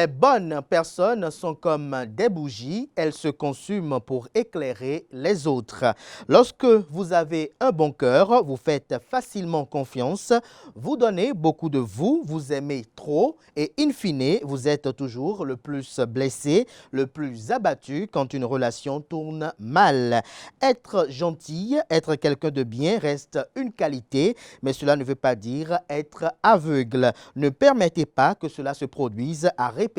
Les bonnes personnes sont comme des bougies, elles se consument pour éclairer les autres. Lorsque vous avez un bon cœur, vous faites facilement confiance, vous donnez beaucoup de vous, vous aimez trop et in fine, vous êtes toujours le plus blessé, le plus abattu quand une relation tourne mal. Être gentil, être quelqu'un de bien reste une qualité, mais cela ne veut pas dire être aveugle. Ne permettez pas que cela se produise à répétition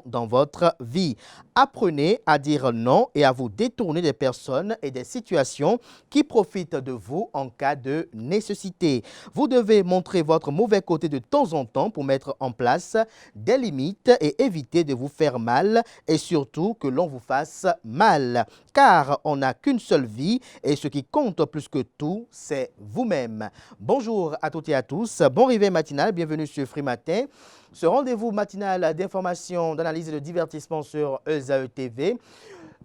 dans votre vie. Apprenez à dire non et à vous détourner des personnes et des situations qui profitent de vous en cas de nécessité. Vous devez montrer votre mauvais côté de temps en temps pour mettre en place des limites et éviter de vous faire mal et surtout que l'on vous fasse mal. Car on n'a qu'une seule vie et ce qui compte plus que tout, c'est vous-même. Bonjour à toutes et à tous, bon réveil matinal, bienvenue sur Free Matin. Ce rendez-vous matinal d'information, d'analyse et de divertissement sur ESAE TV.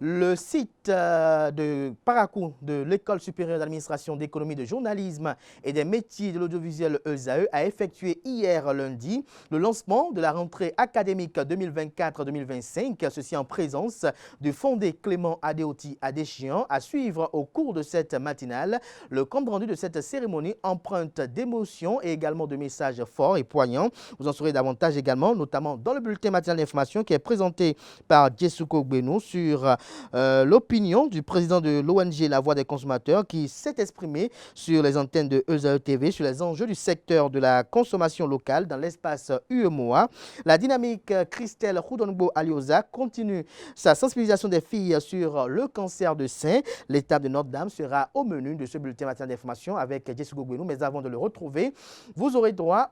Le site de Parakou de l'École supérieure d'administration d'économie, de journalisme et des métiers de l'audiovisuel ESAE a effectué hier lundi le lancement de la rentrée académique 2024-2025, ceci en présence du fondé Clément Adéoti Adéchian. À suivre au cours de cette matinale, le compte rendu de cette cérémonie empreinte d'émotions et également de messages forts et poignants. Vous en saurez davantage également, notamment dans le bulletin matinal d'information qui est présenté par Djessuko Gbenou sur l'opinion du président de l'ONG La Voix des consommateurs qui s'est exprimé sur les antennes de ESAE TV sur les enjeux du secteur de la consommation locale dans l'espace UEMOA. La dynamique Christelle Houdonbo Alioza continue sa sensibilisation des filles sur le cancer de sein. L'étape de Notre-Dame sera au menu de ce bulletin matinal d'information avec Djessuko Gbenou. Mais avant de le retrouver, vous aurez droit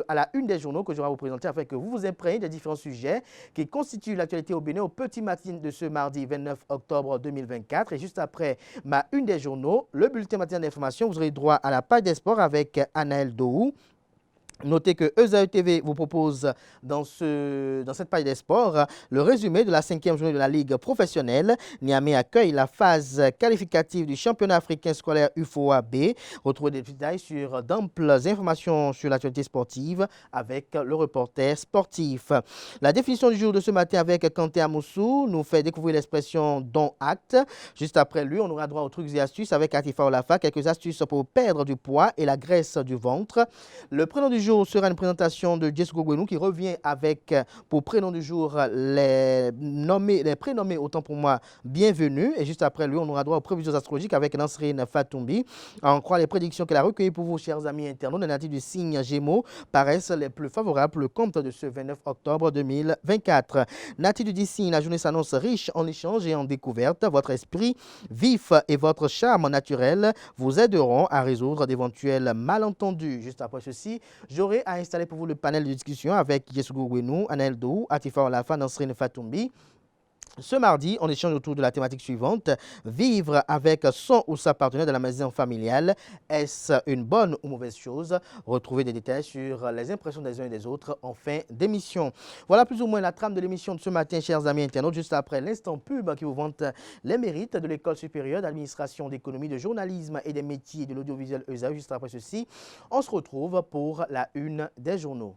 à la une des journaux que je vais vous présenter afin que vous vous imprégniez des différents sujets qui constituent l'actualité au Bénin au petit matin de ce mardi 29 octobre 2024. Et juste après ma une des journaux, le bulletin matin d'information, vous aurez droit à la page des sports avec Anaël Dohou. Notez que ESAE TV vous propose dans cette page des sports le résumé de la 5e journée de la Ligue professionnelle. Niamey accueille la phase qualificative du championnat africain scolaire UFOA B. Retrouvez des détails sur d'amples informations sur l'actualité sportive avec le reporter sportif. La définition du jour de ce matin avec Kanté Amoussou nous fait découvrir l'expression don acte. Juste après lui, on aura droit aux trucs et astuces avec Atifa Olafa. Quelques astuces pour perdre du poids et la graisse du ventre. Le prénom du jour sera une présentation de Djessuko Gbenou qui revient avec, pour prénom du jour, les prénommés, autant pour moi, bienvenue. Et juste après lui, on aura droit aux prévisions astrologiques avec Nansrine Fatoumbi. En croire les prédictions qu'elle a recueillies pour vous, chers amis internautes, les natifs du signe Gémeaux paraissent les plus favorables pour le compte de ce 29 octobre 2024. Natifs du signe, la journée s'annonce riche en échanges et en découvertes. Votre esprit vif et votre charme naturel vous aideront à résoudre d'éventuels malentendus. Juste après ceci, j'aurai à installer pour vous le panel de discussion avec Djessuko Gbenou, Anaël Dohou, Atifa Olafa, Nansrine Fatoumbi. Ce mardi, on échange autour de la thématique suivante, vivre avec son ou sa partenaire dans la maison familiale. Est-ce une bonne ou mauvaise chose? Retrouvez des détails sur les impressions des uns et des autres en fin d'émission. Voilà plus ou moins la trame de l'émission de ce matin, chers amis internautes, juste après l'instant pub qui vous vante les mérites de l'École supérieure d'administration d'économie, de journalisme et des métiers de l'audiovisuel ESAE. Juste après ceci, on se retrouve pour la une des journaux.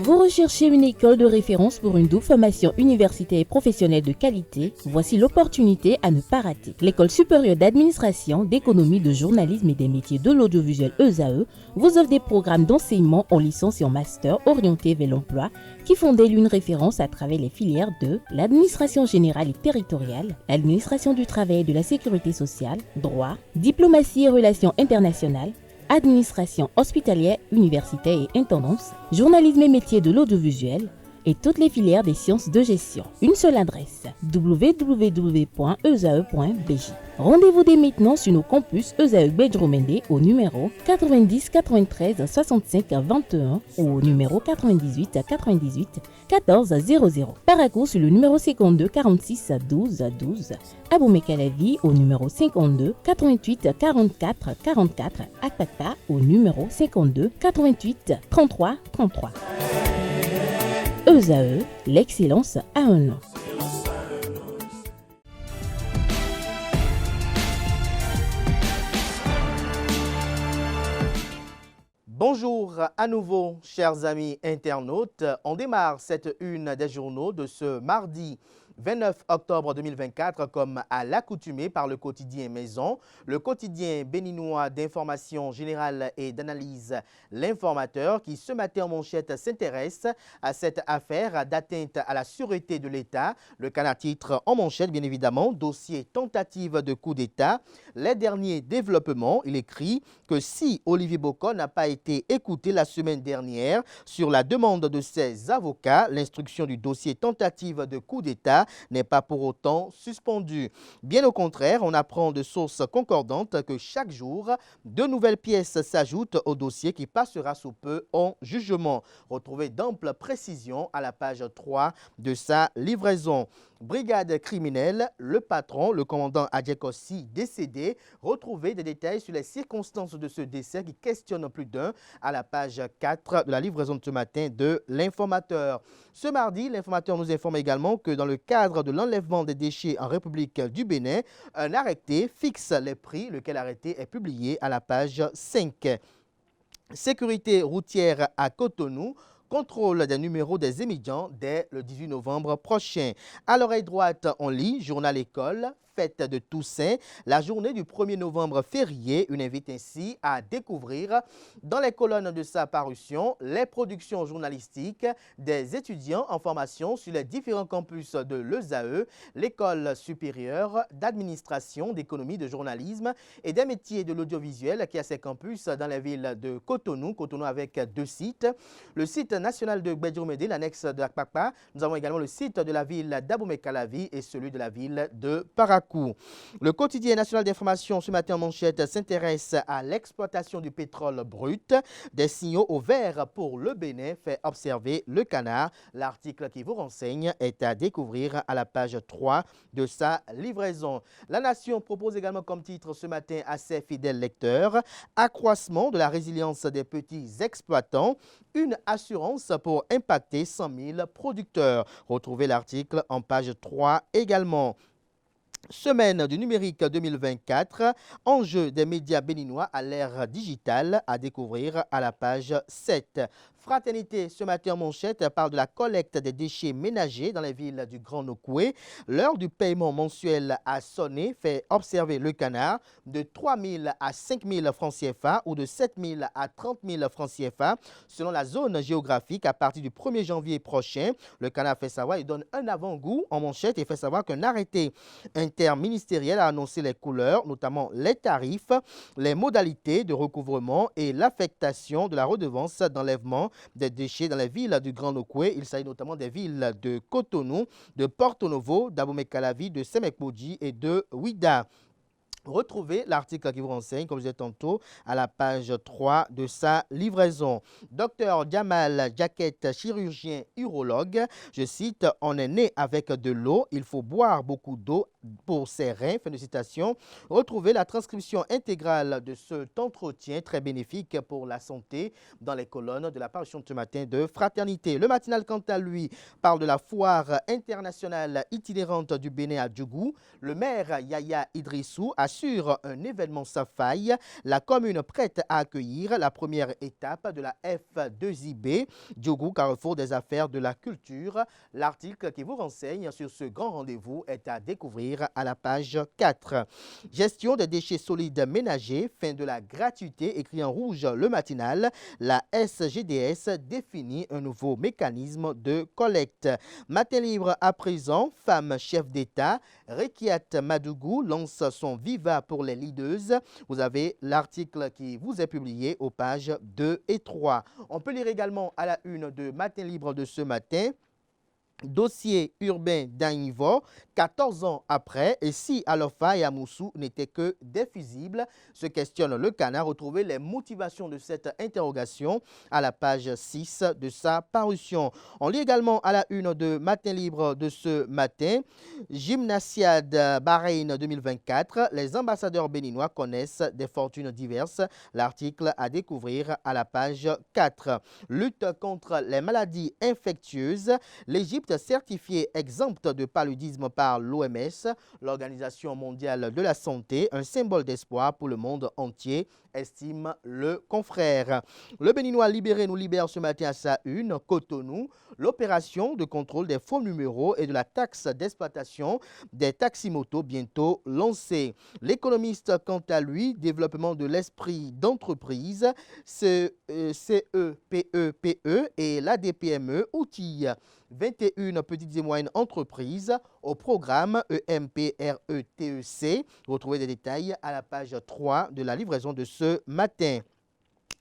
Vous recherchez une école de référence pour une double formation universitaire et professionnelle de qualité? Voici l'opportunité à ne pas rater. L'École supérieure d'administration, d'économie, de journalisme et des métiers de l'audiovisuel ESAE vous offre des programmes d'enseignement en licence et en master orientés vers l'emploi qui font d'elle une référence à travers les filières de l'administration générale et territoriale, l'administration du travail et de la sécurité sociale, droit, diplomatie et relations internationales, administration hospitalière, universitaire et intendance, journalisme et métiers de l'audiovisuel et toutes les filières des sciences de gestion. Une seule adresse, www.esae.bj. Rendez-vous dès maintenant sur nos campus ESAE Bedjromende au numéro 90 93 65 21 ou au numéro 98 98 14 00. Parakou sur le numéro 52 46 12 12. Aboumé-Calavi au numéro 52 88 44 44. Akpaka au numéro 52 88 33 33. ESAE, l'excellence a un nom. Bonjour à nouveau, chers amis internautes. On démarre cette une des journaux de ce mardi 29 octobre 2024, comme à l'accoutumée par le quotidien Maison, le quotidien béninois d'information générale et d'analyse L'Informateur, qui ce matin en manchette s'intéresse à cette affaire d'atteinte à la sûreté de l'État. Le Canard titre en manchette, bien évidemment, dossier tentative de coup d'État. Les derniers développements, il écrit que si Olivier Bocon n'a pas été écouté la semaine dernière sur la demande de ses avocats, l'instruction du dossier tentative de coup d'État n'est pas pour autant suspendue. Bien au contraire, on apprend de sources concordantes que chaque jour, de nouvelles pièces s'ajoutent au dossier qui passera sous peu en jugement. Retrouvez d'amples précisions à la page 3 de sa livraison. Brigade criminelle, le patron, le commandant Adjekossi, décédé. Retrouvez des détails sur les circonstances de ce décès qui questionnent plus d'un à la page 4 de la livraison de ce matin de l'Informateur. Ce mardi, l'Informateur nous informe également que dans le cadre de l'enlèvement des déchets en République du Bénin, un arrêté fixe les prix, lequel arrêté est publié à la page 5. Sécurité routière à Cotonou. Contrôle des numéros des étudiants dès le 18 novembre prochain. À l'oreille droite, on lit Journal École, fête de Toussaint, la journée du 1er novembre férié. Une invite ainsi à découvrir dans les colonnes de sa parution les productions journalistiques des étudiants en formation sur les différents campus de l'ESAE, l'École supérieure d'administration, d'économie, de journalisme et des métiers de l'audiovisuel qui a ses campus dans la ville de Cotonou. Cotonou avec 2 sites. Le site national de Gbedjoumede, l'annexe de Akpakpa. Nous avons également le site de la ville d'Abomey-Calavi et celui de la ville de Parakou. Le quotidien national d'information ce matin en manchette s'intéresse à l'exploitation du pétrole brut. Des signaux au vert pour le Bénin, fait observer le Canard. L'article qui vous renseigne est à découvrir à la page 3 de sa livraison. La Nation propose également comme titre ce matin à ses fidèles lecteurs: accroissement de la résilience des petits exploitants, une assurance pour impacter 100 000 producteurs. Retrouvez l'article en page 3 également. Semaine du numérique 2024, enjeux des médias béninois à l'ère digitale, à découvrir à la page 7. Fraternité, ce matin en manchette, parle de la collecte des déchets ménagers dans les villes du Grand Nokoué. L'heure du paiement mensuel a sonné, fait observer le Canard, de 3 000 à 5 000 francs CFA ou de 7 000 à 30 000 francs CFA selon la zone géographique à partir du 1er janvier prochain. Le Canard fait savoir, il donne un avant-goût en manchette et fait savoir qu'un arrêté interministériel a annoncé les couleurs, notamment les tarifs, les modalités de recouvrement et l'affectation de la redevance d'enlèvement des déchets dans les villes du Grand Nokoué. Il s'agit notamment des villes de Cotonou, de Porto Novo, d'Abomey-Calavi, de Semekpoudji et de Ouida. Retrouvez l'article qui vous renseigne, comme je disais tantôt, à la page 3 de sa livraison. Docteur Jamal Jaquette, chirurgien urologue, je cite: « On est né avec de l'eau, il faut boire beaucoup d'eau pour ses reins ». Fin de citation. Retrouvez la transcription intégrale de cet entretien très bénéfique pour la santé dans les colonnes de la parution de ce matin de Fraternité. Le matinal, quant à lui, parle de la foire internationale itinérante du Bénin à Djougou. Le maire Yaya Idrissou assure un événement sans faille. La commune prête à accueillir la première étape de la F2IB, Djougou, carrefour des affaires de la culture. L'article qui vous renseigne sur ce grand rendez-vous est à découvrir à la page 4. Gestion des déchets solides ménagers, fin de la gratuité, écrit en rouge le matinal. La SGDS définit un nouveau mécanisme de collecte. Matin libre à présent, femme chef d'État, Rekiat Madougou lance son Viva pour les leaders. Vous avez l'article qui vous est publié aux pages 2 et 3. On peut lire également à la une de Matin libre de ce matin: dossier urbain d'Anivo, 14 ans après, et si Alofa et Amoussou n'étaient que des fusibles, se questionne le Canard. Retrouvez les motivations de cette interrogation à la page 6 de sa parution. On lit également à la une de Matin libre de ce matin: Gymnasiade Bahreïn 2024, les ambassadeurs béninois connaissent des fortunes diverses. L'article à découvrir à la page 4. Lutte contre les maladies infectieuses, l'Égypte sites certifiés exempts de paludisme par l'OMS, l'Organisation mondiale de la santé, un symbole d'espoir pour le monde entier, estime le confrère. Le Béninois libéré nous libère ce matin à sa une, Cotonou, l'opération de contrôle des faux numéros et de la taxe d'exploitation des taximotos bientôt lancée. L'économiste, quant à lui, développement de l'esprit d'entreprise, CEPEPE et l'ADPME outille 21 petites et moyennes entreprises au programme EMPRETEC. Retrouvez des détails à la page 3 de la livraison de ce matin.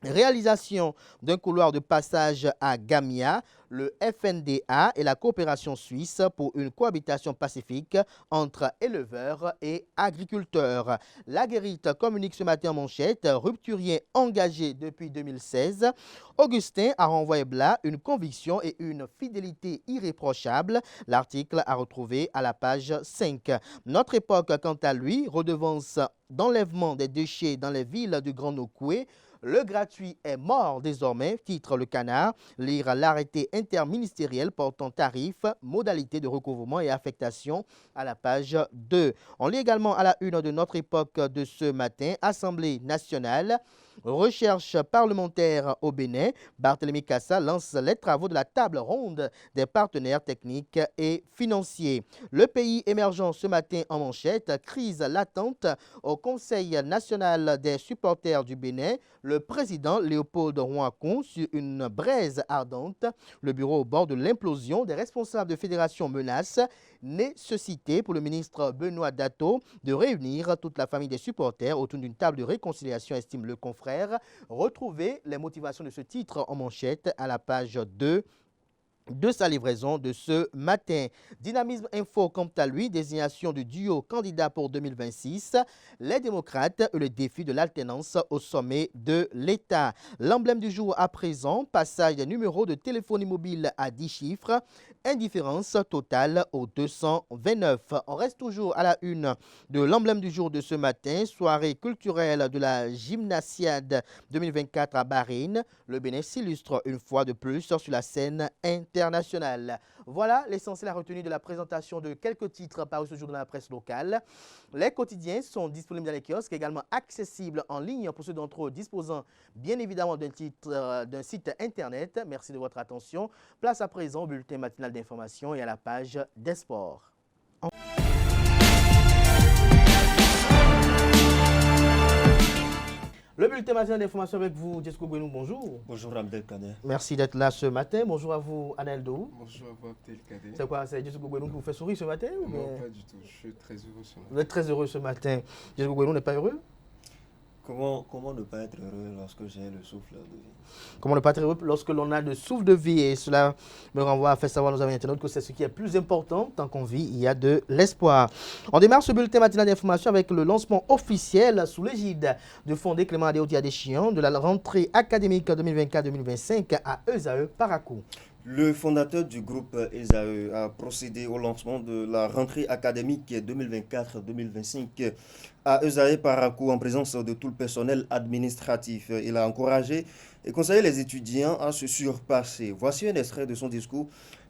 Réalisation d'un couloir de passage à Gamia, le FNDA et la coopération suisse pour une cohabitation pacifique entre éleveurs et agriculteurs. La Guérite communique ce matin en manchette, rupturien engagé depuis 2016. Augustin a renvoyé Blas une conviction et une fidélité irréprochable. L'article à retrouver à la page 5. Notre époque, quant à lui, redevance d'enlèvement des déchets dans les villes du Grand Nokoué. Le gratuit est mort désormais, titre Le Canard. Lire l'arrêté interministériel portant tarifs, modalités de recouvrement et affectation à la page 2. On lit également à la une de Notre époque de ce matin, Assemblée nationale. Recherche parlementaire au Bénin. Barthélémy Cassa lance les travaux de la table ronde des partenaires techniques et financiers. Le pays émergent ce matin en manchette. Crise latente au Conseil national des supporters du Bénin. Le président Léopold Rouancon sur une braise ardente. Le bureau au bord de l'implosion. Des responsables de fédération menacent. Nécessité pour le ministre Benoît Dato de réunir toute la famille des supporters autour d'une table de réconciliation, estime le confrère. Retrouvez les motivations de ce titre en manchette à la page 2 de sa livraison de ce matin. Dynamisme Info, quant à lui, désignation du duo candidat pour 2026. Les démocrates et le défi de l'alternance au sommet de l'État. L'emblème du jour à présent, passage des numéros de téléphonie mobile à 10 chiffres. Indifférence totale au 229. On reste toujours à la une de l'emblème du jour de ce matin. Soirée culturelle de la Gymnasiade 2024 à Bahreïn. Le Bénin s'illustre une fois de plus sur la scène internationale. Voilà l'essentiel à retenir de la présentation de quelques titres parus ce jour dans la presse locale. Les quotidiens sont disponibles dans les kiosques, également accessibles en ligne pour ceux d'entre eux disposant bien évidemment d'un site internet. Merci de votre attention. Place à présent au bulletin matinal d'information et à la page des sports. Le bulletin matinal d'information avec vous, Jesco Gwenou, bonjour. Bonjour Abdelkader. Merci d'être là ce matin. Bonjour à vous, Anel Dou. Bonjour à vous, Abdelkader. C'est quoi, c'est Jesco Gwenou qui vous fait sourire ce matin? Non, pas du tout. Je suis très heureux ce matin. Vous êtes très heureux ce matin. Jesco Gwenou n'est pas heureux? Comment ne pas être heureux lorsque j'ai le souffle de vie? Comment ne pas être heureux lorsque l'on a le souffle de vie? Et cela me renvoie à faire savoir à nos amis internautes que c'est ce qui est plus important. Tant qu'on vit, il y a de l'espoir. On démarre ce bulletin matinal d'information avec le lancement officiel sous l'égide du fondé Clément Adéotia Deschian de la rentrée académique 2024-2025 à ESAE Parakou. Le fondateur du groupe ESAE a procédé au lancement de la rentrée académique 2024-2025 à ESAE Parakou en présence de tout le personnel administratif. Il a encouragé et conseillé les étudiants à se surpasser. Voici un extrait de son discours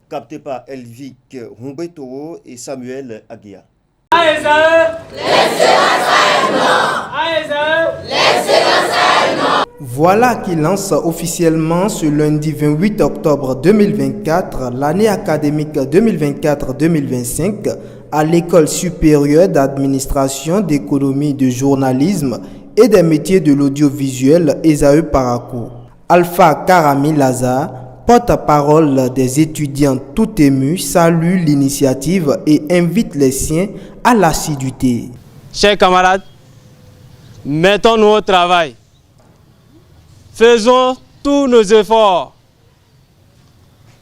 capté par Elvic Humbeto et Samuel Aguia. À ESAE, l'excellence a un nom. À ESAE, l'excellence a un nom. Voilà qui lance officiellement ce lundi 28 octobre 2024 l'année académique 2024-2025 à l'École supérieure d'administration, d'économie, de journalisme et des métiers de l'audiovisuel ESAE Parakou. Alpha Karami Lazare, porte-parole des étudiants tout émus, salue l'initiative et invite les siens à l'assiduité. Chers camarades, mettons-nous au travail. Faisons tous nos efforts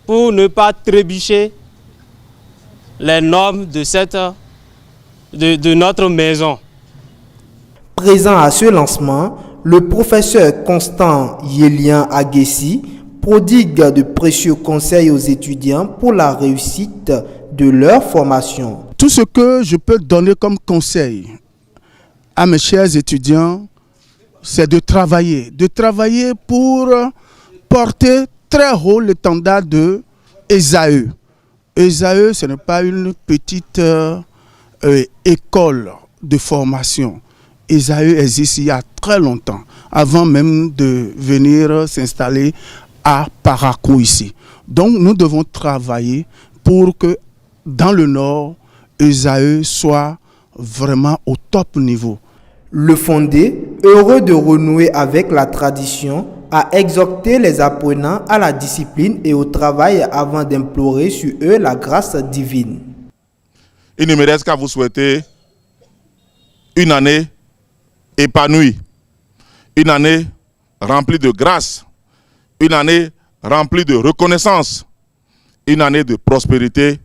pour ne pas trébucher les normes de notre maison. Présent à ce lancement, le professeur Constant Yelian Aguessi prodigue de précieux conseils aux étudiants pour la réussite de leur formation. Tout ce que je peux donner comme conseil à mes chers étudiants, c'est de travailler pour porter très haut l'étendard de ESAE. ESAE, ce n'est pas une petite école de formation. ESAE existe il y a très longtemps, avant même de venir s'installer à Parakou ici. Donc nous devons travailler pour que dans le Nord, ESAE soit vraiment au top niveau. Le fondé, heureux de renouer avec la tradition, a exhorté les apprenants à la discipline et au travail avant d'implorer sur eux la grâce divine. Il ne me reste qu'à vous souhaiter une année épanouie, une année remplie de grâce, une année remplie de reconnaissance, une année de prospérité,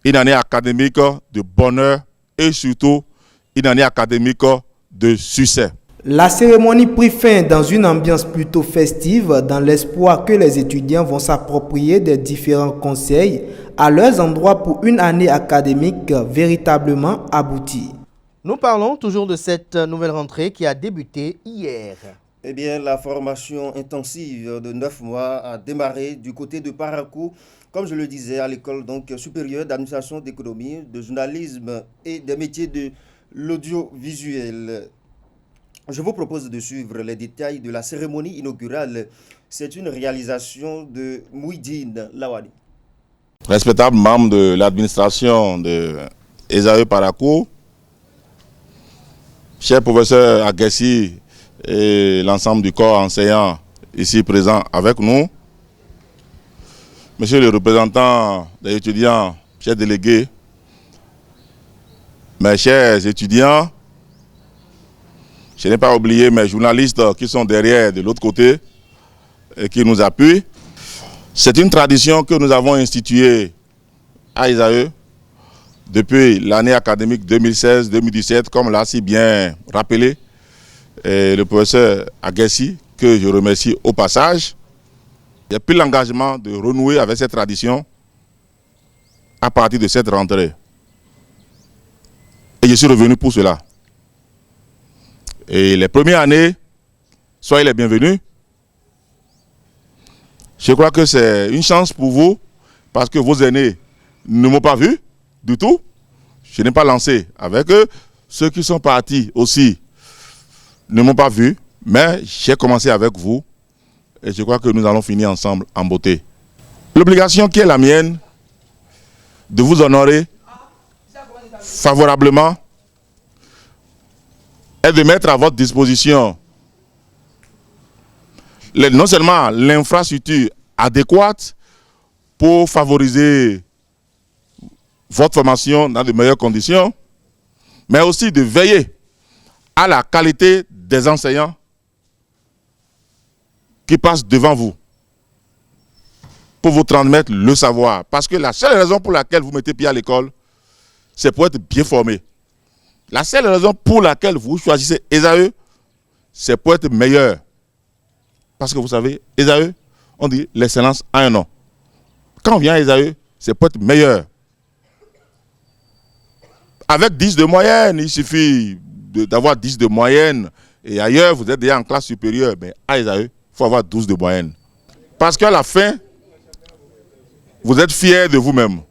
une année académique de bonheur et surtout une année académique de succès. La cérémonie prit fin dans une ambiance plutôt festive dans l'espoir que les étudiants vont s'approprier des différents conseils à leurs endroits pour une année académique véritablement aboutie. Nous parlons toujours de cette nouvelle rentrée qui a débuté hier. Eh bien, la formation intensive de 9 mois a démarré du côté de Parakou, comme je le disais, à l'école supérieure d'administration d'économie, de journalisme et des métiers de l'audiovisuel. Je vous propose de suivre les détails de la cérémonie inaugurale. C'est une réalisation de Mouidine Lawani. Respectable membre de l'administration de ESAE Parakou, cher professeur Aguessi et l'ensemble du corps enseignant ici présent avec nous, monsieur le représentant des étudiants, chers délégués, mes chers étudiants, je n'ai pas oublié mes journalistes qui sont derrière, de l'autre côté, et qui nous appuient. C'est une tradition que nous avons instituée à ESAE depuis l'année académique 2016-2017, comme l'a si bien rappelé le professeur Aguessi, que je remercie au passage. Il y a pris l'engagement de renouer avec cette tradition à partir de cette rentrée. Et je suis revenu pour cela. Et les premières années, soyez les bienvenus. Je crois que c'est une chance pour vous, parce que vos aînés ne m'ont pas vu du tout. Je n'ai pas lancé avec eux. Ceux qui sont partis aussi ne m'ont pas vu, mais j'ai commencé avec vous. Et je crois que nous allons finir ensemble en beauté. L'obligation qui est la mienne, de vous honorer favorablement, est de mettre à votre disposition non seulement l'infrastructure adéquate pour favoriser votre formation dans de meilleures conditions, mais aussi de veiller à la qualité des enseignants qui passent devant vous pour vous transmettre le savoir. Parce que la seule raison pour laquelle vous mettez pied à l'école, c'est pour être bien formé. La seule raison pour laquelle vous choisissez ESAE, c'est pour être meilleur. Parce que vous savez, ESAE, on dit l'excellence a un nom. Quand on vient à ESAE, c'est pour être meilleur. Avec 10 de moyenne, il suffit d'avoir 10 de moyenne. Et ailleurs, vous êtes déjà en classe supérieure. Mais à ESAE, il faut avoir 12 de moyenne. Parce qu'à la fin, vous êtes fier de vous-même.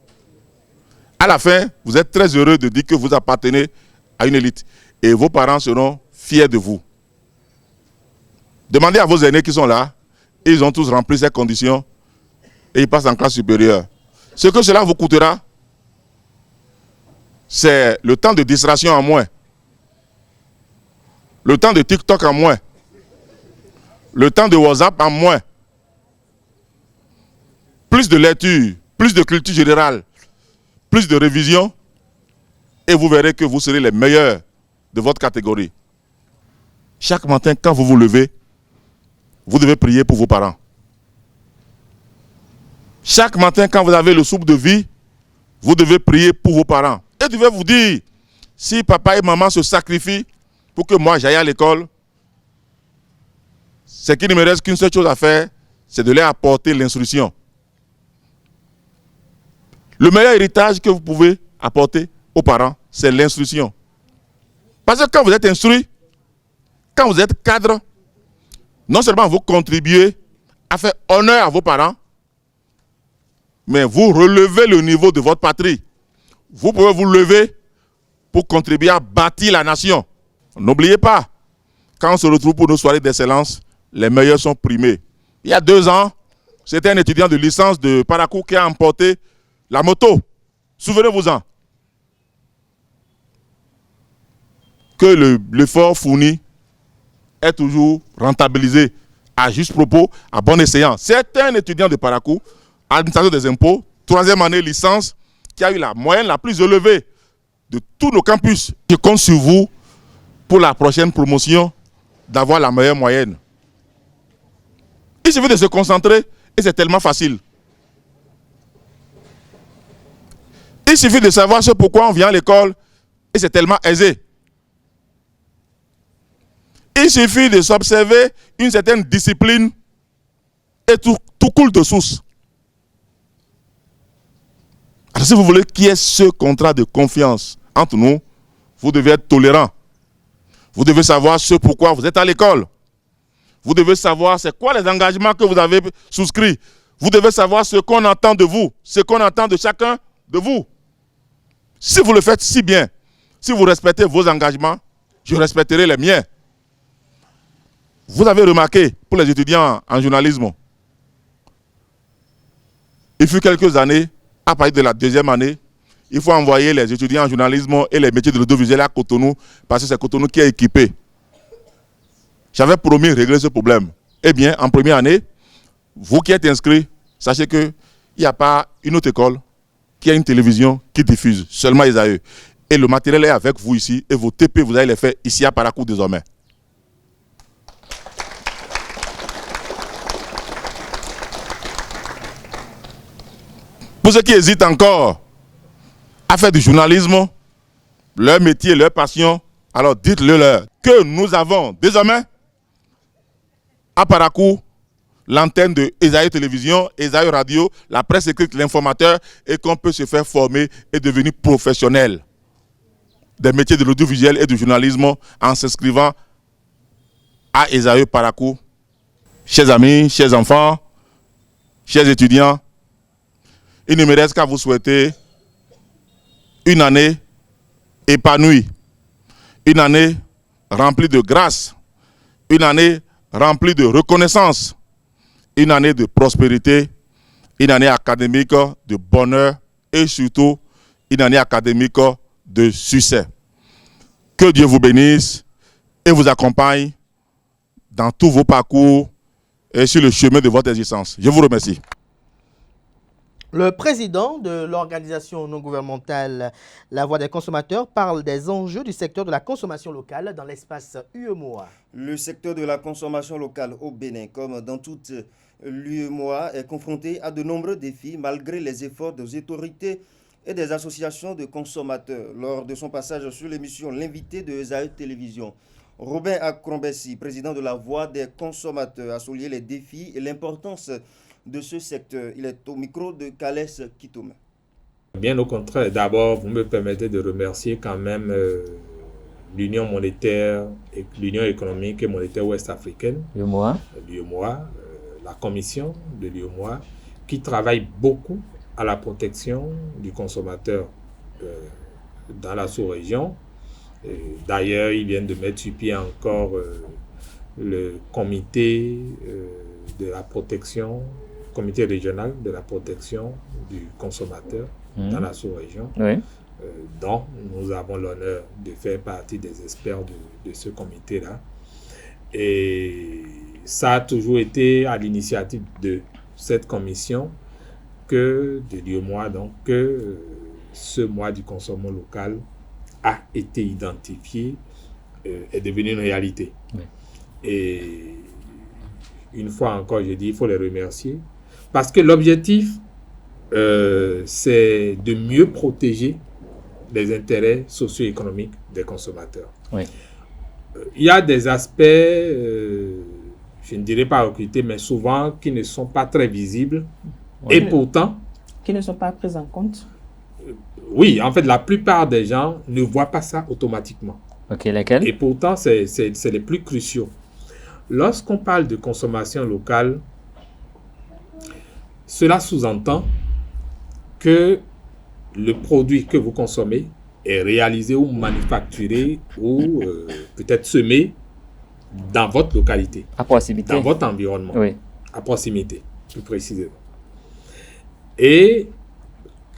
À la fin, vous êtes très heureux de dire que vous appartenez à une élite. Et vos parents seront fiers de vous. Demandez à vos aînés qui sont là. Ils ont tous rempli ces conditions. Et ils passent en classe supérieure. Ce que cela vous coûtera, c'est le temps de distraction en moins. Le temps de TikTok en moins. Le temps de WhatsApp en moins. Plus de lecture, plus de culture générale, plus de révision. Et vous verrez que vous serez les meilleurs de votre catégorie. Chaque matin, quand vous vous levez, vous devez prier pour vos parents. Chaque matin, quand vous avez le souffle de vie, vous devez prier pour vos parents. Et je vais vous dire, si papa et maman se sacrifient pour que moi j'aille à l'école, c'est qu'il ne me reste qu'une seule chose à faire, c'est de leur apporter l'instruction. Le meilleur héritage que vous pouvez apporter aux parents, c'est l'instruction. Parce que quand vous êtes instruit, quand vous êtes cadre, non seulement vous contribuez à faire honneur à vos parents, mais vous relevez le niveau de votre patrie. Vous pouvez vous lever pour contribuer à bâtir la nation. N'oubliez pas, quand on se retrouve pour nos soirées d'excellence, les meilleurs sont primés. Il y a 2 ans, c'était un étudiant de licence de Parakou qui a emporté la moto. Souvenez-vous-en. Que l'effort fourni est toujours rentabilisé à juste propos, à bon escient. C'est un étudiant de Parakou, administrateur des impôts, 3e année licence, qui a eu la moyenne la plus élevée de tous nos campus. Je compte sur vous pour la prochaine promotion d'avoir la meilleure moyenne. Il suffit de se concentrer et c'est tellement facile. Il suffit de savoir ce pourquoi on vient à l'école et c'est tellement aisé. Il suffit de s'observer une certaine discipline et tout coule de source. Alors si vous voulez qu'il y ait ce contrat de confiance entre nous, vous devez être tolérant. Vous devez savoir ce pourquoi vous êtes à l'école. Vous devez savoir c'est quoi les engagements que vous avez souscrits. Vous devez savoir ce qu'on attend de vous, ce qu'on attend de chacun de vous. Si vous le faites si bien, si vous respectez vos engagements, je respecterai les miens. Vous avez remarqué, pour les étudiants en journalisme, il fut quelques années, à partir de la 2e année, il faut envoyer les étudiants en journalisme et les métiers de l'audiovisuel à Cotonou, parce que c'est Cotonou qui est équipé. J'avais promis de régler ce problème. Eh bien, en première année, vous qui êtes inscrits, sachez qu'il n'y a pas une autre école qui a une télévision qui diffuse, seulement Esaü. Et le matériel est avec vous ici, et vos TP, vous allez les faire ici à Parakou désormais. Pour ceux qui hésitent encore à faire du journalisme, leur métier, leur passion, alors dites-le leur que nous avons désormais à Parakou l'antenne de Esaü Télévision, Esaü Radio, la presse écrite, l'informateur, et qu'on peut se faire former et devenir professionnel des métiers de l'audiovisuel et du journalisme en s'inscrivant à Esaü Parakou. Chers amis, chers enfants, chers étudiants, il ne me reste qu'à vous souhaiter une année épanouie, une année remplie de grâce, une année remplie de reconnaissance, une année de prospérité, une année académique de bonheur et surtout une année académique de succès. Que Dieu vous bénisse et vous accompagne dans tous vos parcours et sur le chemin de votre existence. Je vous remercie. Le président de l'organisation non gouvernementale La Voix des consommateurs parle des enjeux du secteur de la consommation locale dans l'espace UEMOA. Le secteur de la consommation locale au Bénin, comme dans toute l'UEMOA, est confronté à de nombreux défis malgré les efforts des autorités et des associations de consommateurs. Lors de son passage sur l'émission L'invité de Esaü Télévision, Robin Akrombessi, président de La Voix des consommateurs, a souligné les défis et l'importance de ce secteur. Il est au micro de Kalès Kitoum. Bien au contraire, d'abord, vous me permettez de remercier quand même l'Union monétaire, et l'Union économique et monétaire ouest-africaine, l'UEMOA, la commission de l'UEMOA, qui travaille beaucoup à la protection du consommateur dans la sous-région. D'ailleurs, ils viennent de mettre sur pied encore le comité de la protection, comité régional de la protection du consommateur dans la sous-région, dont nous avons l'honneur de faire partie des experts de ce comité-là. Et ça a toujours été à l'initiative de cette commission que, de l'UEMOA, donc, que ce mois du consommation local a été identifié, est devenu une réalité. Et une fois encore, je dis, il faut les remercier. Parce que l'objectif, c'est de mieux protéger les intérêts socio-économiques des consommateurs. Il y a des aspects, je ne dirais pas occultés, mais souvent qui ne sont pas très visibles. Et pourtant... Qui ne sont pas pris en compte? Oui, en fait, la plupart des gens ne voient pas ça automatiquement. Lesquels? Et pourtant, c'est les plus cruciaux. Lorsqu'on parle de consommation locale, cela sous-entend que le produit que vous consommez est réalisé ou manufacturé ou peut-être semé dans votre localité, à proximité, dans votre environnement, oui, à proximité, plus précisément. Et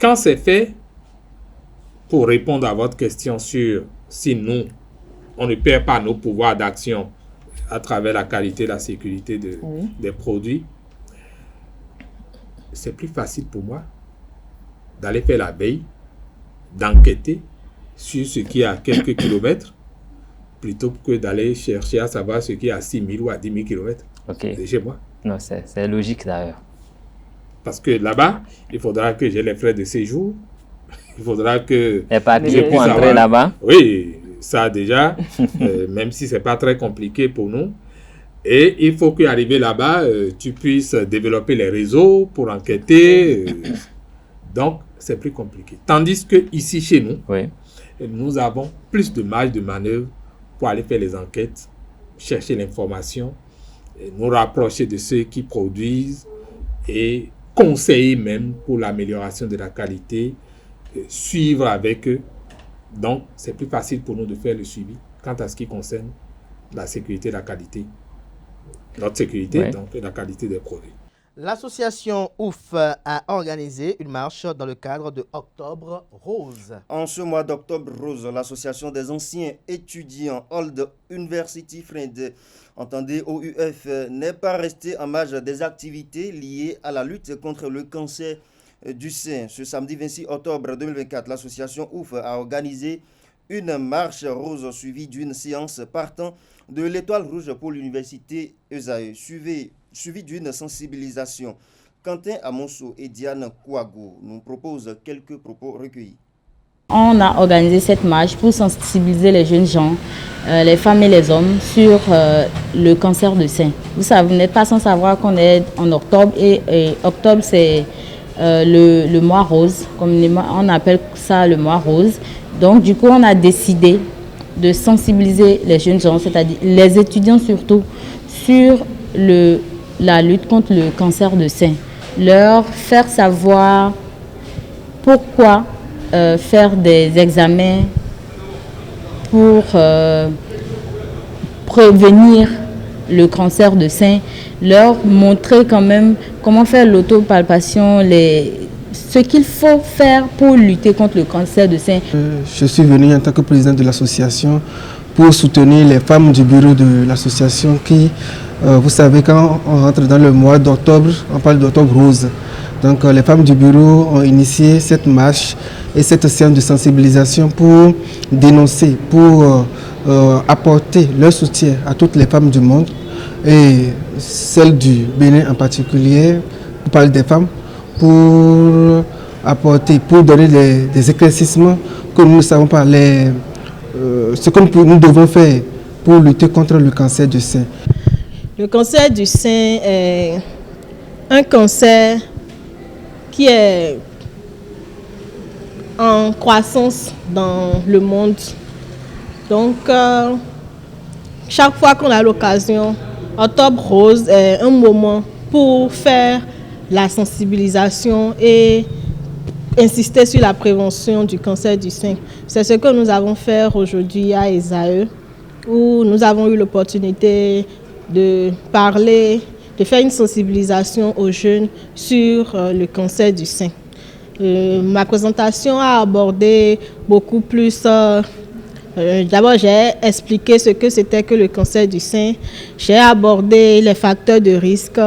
quand c'est fait, pour répondre à votre question sur si nous, on ne perd pas nos pouvoirs d'action à travers la qualité et la sécurité des produits, c'est plus facile pour moi d'aller faire la veille, d'enquêter sur ce qui est à quelques kilomètres, plutôt que d'aller chercher à savoir ce qui est à 6 000 ou à 10 000 kilomètres de chez moi. Non, c'est logique d'ailleurs. Parce que là-bas, il faudra que j'ai les frais de séjour, il faudra que... Les papiers pour entrer là-bas. Oui, ça déjà, même si ce n'est pas très compliqué pour nous. Et il faut qu'arrivé là-bas, tu puisses développer les réseaux pour enquêter. Donc, c'est plus compliqué. Tandis que ici chez nous, nous avons plus de marge de manœuvre pour aller faire les enquêtes, chercher l'information, nous rapprocher de ceux qui produisent et conseiller même pour l'amélioration de la qualité, suivre avec eux. Donc, c'est plus facile pour nous de faire le suivi quant à ce qui concerne la sécurité et la qualité. Notre sécurité, donc, et la qualité des produits. L'association OUF a organisé une marche dans le cadre de Octobre Rose. En ce mois d'Octobre Rose, l'association des anciens étudiants Old University Friends, entendez OUF, n'est pas restée en marge des activités liées à la lutte contre le cancer du sein. Ce samedi 26 octobre 2024, l'association OUF a organisé une marche rose suivie d'une séance partant de l'Étoile Rouge pour l'université ESAE, suivi d'une sensibilisation. Quentin Amonso et Diane Kouago nous proposent quelques propos recueillis. On a organisé cette marche pour sensibiliser les jeunes gens, les femmes et les hommes sur le cancer du sein. Vous savez, vous n'êtes pas sans savoir qu'on est en octobre et octobre c'est le mois rose, comme on appelle ça le mois rose. Donc du coup on a décidé de sensibiliser les jeunes gens, c'est-à-dire les étudiants surtout, sur la lutte contre le cancer de sein. Leur faire savoir pourquoi faire des examens pour prévenir le cancer de sein, leur montrer quand même comment faire l'autopalpation, ce qu'il faut faire pour lutter contre le cancer de sein. Je suis venu en tant que président de l'association pour soutenir les femmes du bureau de l'association qui, vous savez, quand on rentre dans le mois d'octobre, on parle d'octobre rose. Donc les femmes du bureau ont initié cette marche et cette séance de sensibilisation pour dénoncer, pour apporter leur soutien à toutes les femmes du monde et celles du Bénin en particulier, pour parler des femmes, pour apporter, pour donner des éclaircissements que nous ne savons pas, ce que nous devons faire pour lutter contre le cancer du sein. Le cancer du sein est un cancer qui est en croissance dans le monde. Donc, chaque fois qu'on a l'occasion, Octobre Rose est un moment pour faire la sensibilisation et insister sur la prévention du cancer du sein. C'est ce que nous avons fait aujourd'hui à ESAE, où nous avons eu l'opportunité de parler, de faire une sensibilisation aux jeunes sur le cancer du sein. Ma présentation a abordé beaucoup plus. D'abord, j'ai expliqué ce que c'était que le cancer du sein. J'ai abordé les facteurs de risque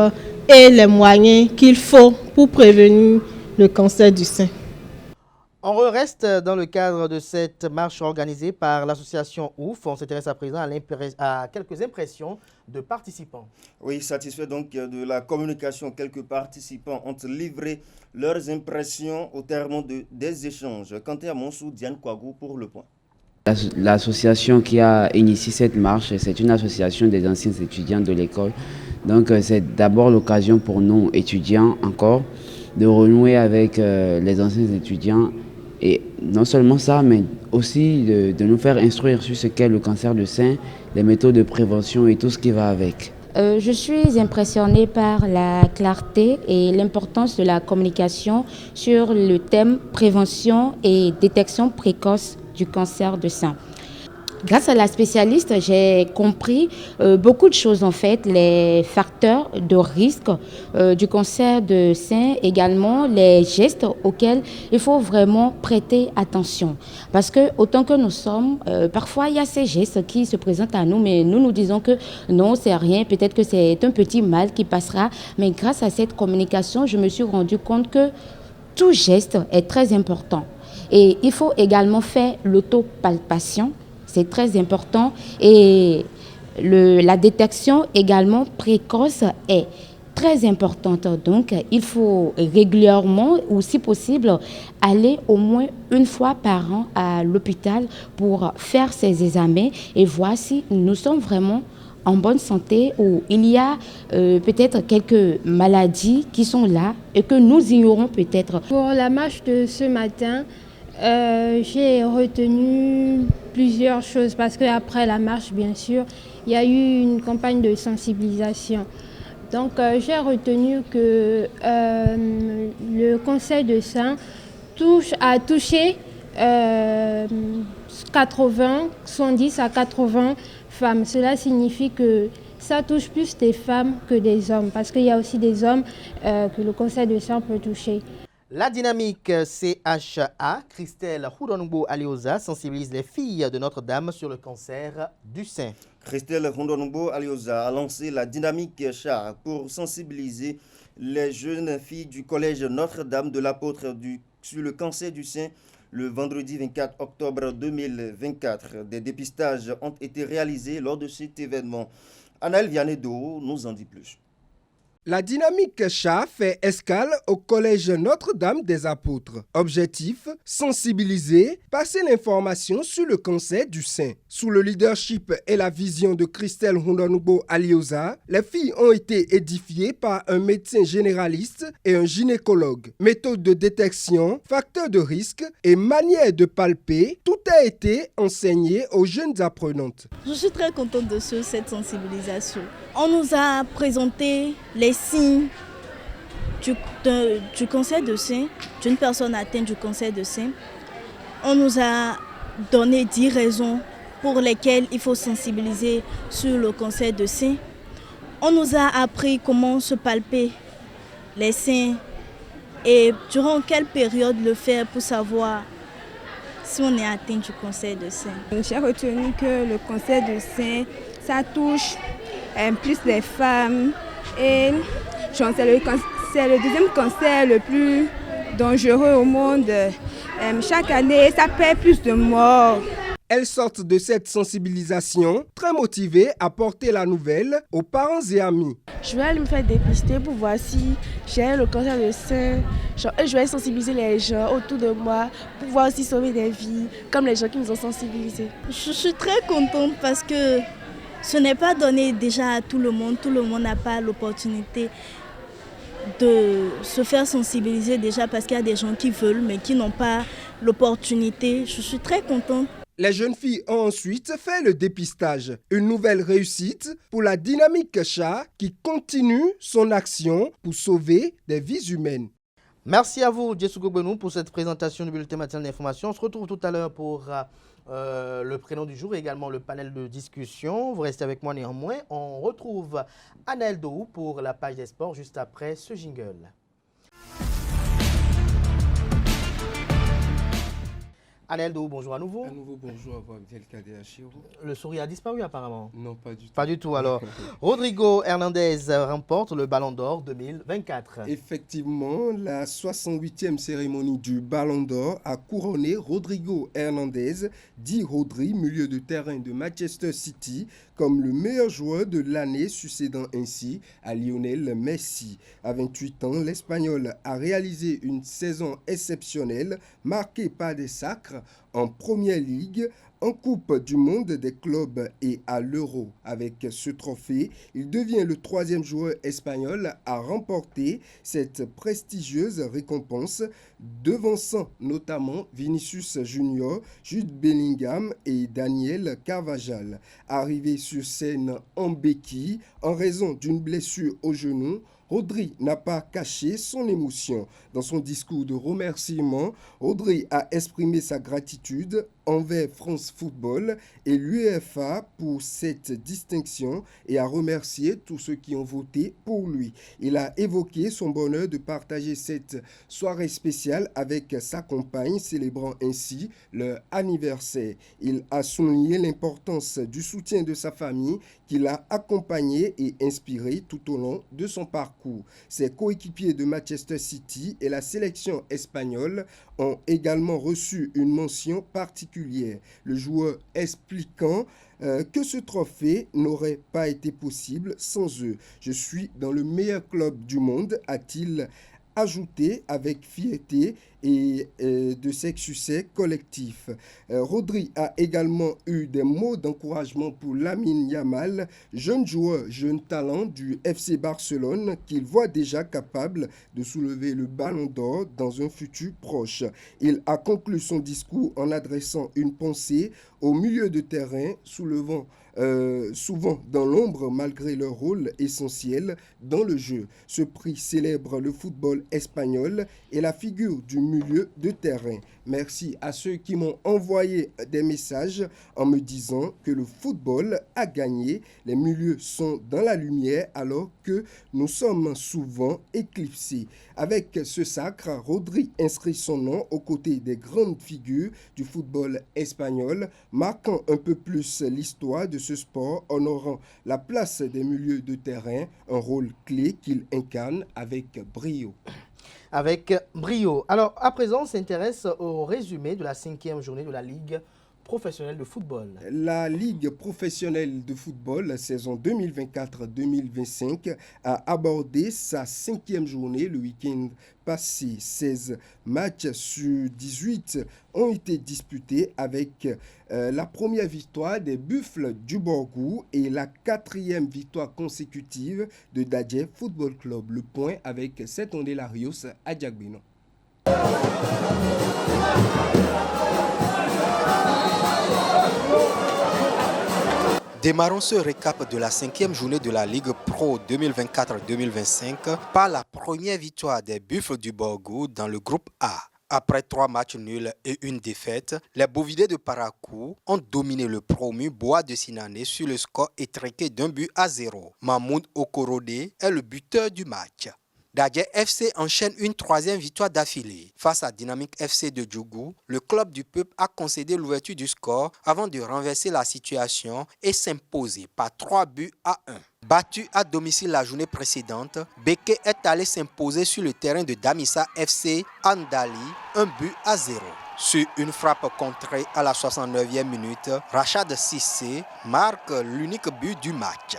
et les moyens qu'il faut pour prévenir le cancer du sein. On reste dans le cadre de cette marche organisée par l'association OUF. On s'intéresse à présent à quelques impressions de participants. Oui, satisfait donc de la communication. Quelques participants ont livré leurs impressions au terme des échanges. Quentin Amonsou, Diane Kouago pour Le Point. L'association qui a initié cette marche, c'est une association des anciens étudiants de l'école. Donc c'est d'abord l'occasion pour nous, étudiants encore, de renouer avec les anciens étudiants. Et non seulement ça, mais aussi de nous faire instruire sur ce qu'est le cancer du sein, les méthodes de prévention et tout ce qui va avec. Je suis impressionnée par la clarté et l'importance de la communication sur le thème prévention et détection précoce du cancer du sein. Grâce à la spécialiste, j'ai compris beaucoup de choses en fait, les facteurs de risque du cancer de sein, également les gestes auxquels il faut vraiment prêter attention. Parce que autant que nous sommes, parfois il y a ces gestes qui se présentent à nous, mais nous disons que non, c'est rien, peut-être que c'est un petit mal qui passera. Mais grâce à cette communication, je me suis rendu compte que tout geste est très important. Et il faut également faire l'autopalpation. C'est très important et la détection également précoce est très importante. Donc, il faut régulièrement ou si possible aller au moins une fois par an à l'hôpital pour faire ces examens et voir si nous sommes vraiment en bonne santé ou il y a peut-être quelques maladies qui sont là et que nous ignorons peut-être. Pour la marche de ce matin, j'ai retenu plusieurs choses parce qu'après la marche, bien sûr, il y a eu une campagne de sensibilisation. Donc, j'ai retenu que le cancer de sein a touché 70 à 80 femmes. Cela signifie que ça touche plus des femmes que des hommes parce qu'il y a aussi des hommes que le cancer de sein peut toucher. La dynamique CHA, Christelle Houdonoubo Alioza, sensibilise les filles de Notre-Dame sur le cancer du sein. Christelle Houdonoubo Alioza a lancé la dynamique CHA pour sensibiliser les jeunes filles du collège Notre-Dame de l'Apôtre sur le cancer du sein le vendredi 24 octobre 2024. Des dépistages ont été réalisés lors de cet événement. Anaël Vianedo nous en dit plus. La dynamique CHA fait escale au collège Notre-Dame des Apôtres. Objectif, sensibiliser, passer l'information sur le cancer du sein. Sous le leadership et la vision de Christelle Houdonoubo Alioza, les filles ont été édifiées par un médecin généraliste et un gynécologue. Méthode de détection, facteurs de risque et manière de palper, tout a été enseigné aux jeunes apprenantes. Je suis très contente de cette sensibilisation. On nous a présenté les signes du cancer de sein, d'une personne atteinte du cancer de sein. On nous a donné 10 raisons pour lesquelles il faut sensibiliser sur le cancer de sein. On nous a appris comment se palper les seins et durant quelle période le faire pour savoir si on est atteint du cancer de sein. J'ai retenu que le cancer de sein, ça touche plus les femmes et c'est le deuxième cancer le plus dangereux au monde. Chaque année, ça fait plus de morts. Elles sortent de cette sensibilisation très motivées à porter la nouvelle aux parents et amis. Je vais aller me faire dépister pour voir si j'ai le cancer de sein. Je vais sensibiliser les gens autour de moi pour pouvoir aussi sauver des vies, comme les gens qui nous ont sensibilisés. Je suis très contente parce que ce n'est pas donné déjà à tout le monde. Tout le monde n'a pas l'opportunité de se faire sensibiliser déjà parce qu'il y a des gens qui veulent mais qui n'ont pas l'opportunité. Je suis très contente. Les jeunes filles ont ensuite fait le dépistage. Une nouvelle réussite pour la dynamique CHA qui continue son action pour sauver des vies humaines. Merci à vous, Djesougo Benou, pour cette présentation du bulletin matinal d'information. On se retrouve tout à l'heure pour le prénom du jour et également le panel de discussion. Vous restez avec moi néanmoins. On retrouve Anaël Dohou pour la page des sports juste après ce jingle. Anaël Dohou, bonjour à nouveau. À nouveau, bonjour à vous, Abdelkader Achirou. Le sourire a disparu apparemment. Non, pas du tout. Pas du tout alors. Rodrigo Hernandez remporte le Ballon d'Or 2024. Effectivement, la 68e cérémonie du Ballon d'Or a couronné Rodrigo Hernandez, dit Rodri, milieu de terrain de Manchester City, comme le meilleur joueur de l'année, succédant ainsi à Lionel Messi. À 28 ans, l'Espagnol a réalisé une saison exceptionnelle, marquée par des sacres en Première Ligue, en Coupe du Monde des clubs et à l'Euro. Avec ce trophée, il devient le 3e joueur espagnol à remporter cette prestigieuse récompense, devançant notamment Vinicius Junior, Jude Bellingham et Daniel Carvajal. Arrivé sur scène en béquille en raison d'une blessure au genou, Rodri n'a pas caché son émotion. Dans son discours de remerciement, Rodri a exprimé sa gratitude envers France Football et l'UEFA pour cette distinction et a remercié tous ceux qui ont voté pour lui. Il a évoqué son bonheur de partager cette soirée spéciale avec sa compagne, célébrant ainsi leur anniversaire. Il a souligné l'importance du soutien de sa famille qui l'a accompagné et inspiré tout au long de son parcours. Ses coéquipiers de Manchester City et la sélection espagnole ont également reçu une mention particulière. Le joueur expliquant que ce trophée n'aurait pas été possible sans eux. Je suis dans le meilleur club du monde, a-t-il ajouté avec fierté et de ses succès collectifs. Rodri a également eu des mots d'encouragement pour Lamine Yamal, jeune joueur, jeune talent du FC Barcelone qu'il voit déjà capable de soulever le ballon d'or dans un futur proche. Il a conclu son discours en adressant une pensée au milieu de terrain, soulevant souvent dans l'ombre malgré leur rôle essentiel dans le jeu. Ce prix célèbre le football espagnol et la figure du milieu de terrain. Merci à ceux qui m'ont envoyé des messages en me disant que le football a gagné. Les milieux sont dans la lumière alors que nous sommes souvent éclipsés. Avec ce sacre, Rodri inscrit son nom aux côtés des grandes figures du football espagnol, marquant un peu plus l'histoire de ce sport, honorant la place des milieux de terrain, un rôle clé qu'il incarne avec brio. Avec brio. Alors, à présent, on s'intéresse au résumé de la 5e journée de la Ligue professionnelle de football. La Ligue professionnelle de football, saison 2024-2025, a abordé sa 5e journée le week-end passé. 16 matchs sur 18 ont été disputés avec la première victoire des Buffles du Borgou et la 4e victoire consécutive de Dadje Football Club. Le point avec Setonde Larios à Diagbino. Démarrons ce récap de la 5e journée de la Ligue Pro 2024-2025 par la première victoire des Buffles du Borgou dans le groupe A. Après 3 matchs nuls et une défaite, les Bovidés de Parakou ont dominé le promu Bois de Sinané sur le score étriqué d'1-0. Mahmoud Okorode est le buteur du match. Dadje FC enchaîne une 3e victoire d'affilée. Face à Dynamique FC de Djougou, le club du peuple a concédé l'ouverture du score avant de renverser la situation et s'imposer par 3-1. Battu à domicile la journée précédente, Beke est allé s'imposer sur le terrain de Damissa FC Andali 1-0. Sur une frappe contrée à la 69e minute, Rachad Sissé marque l'unique but du match.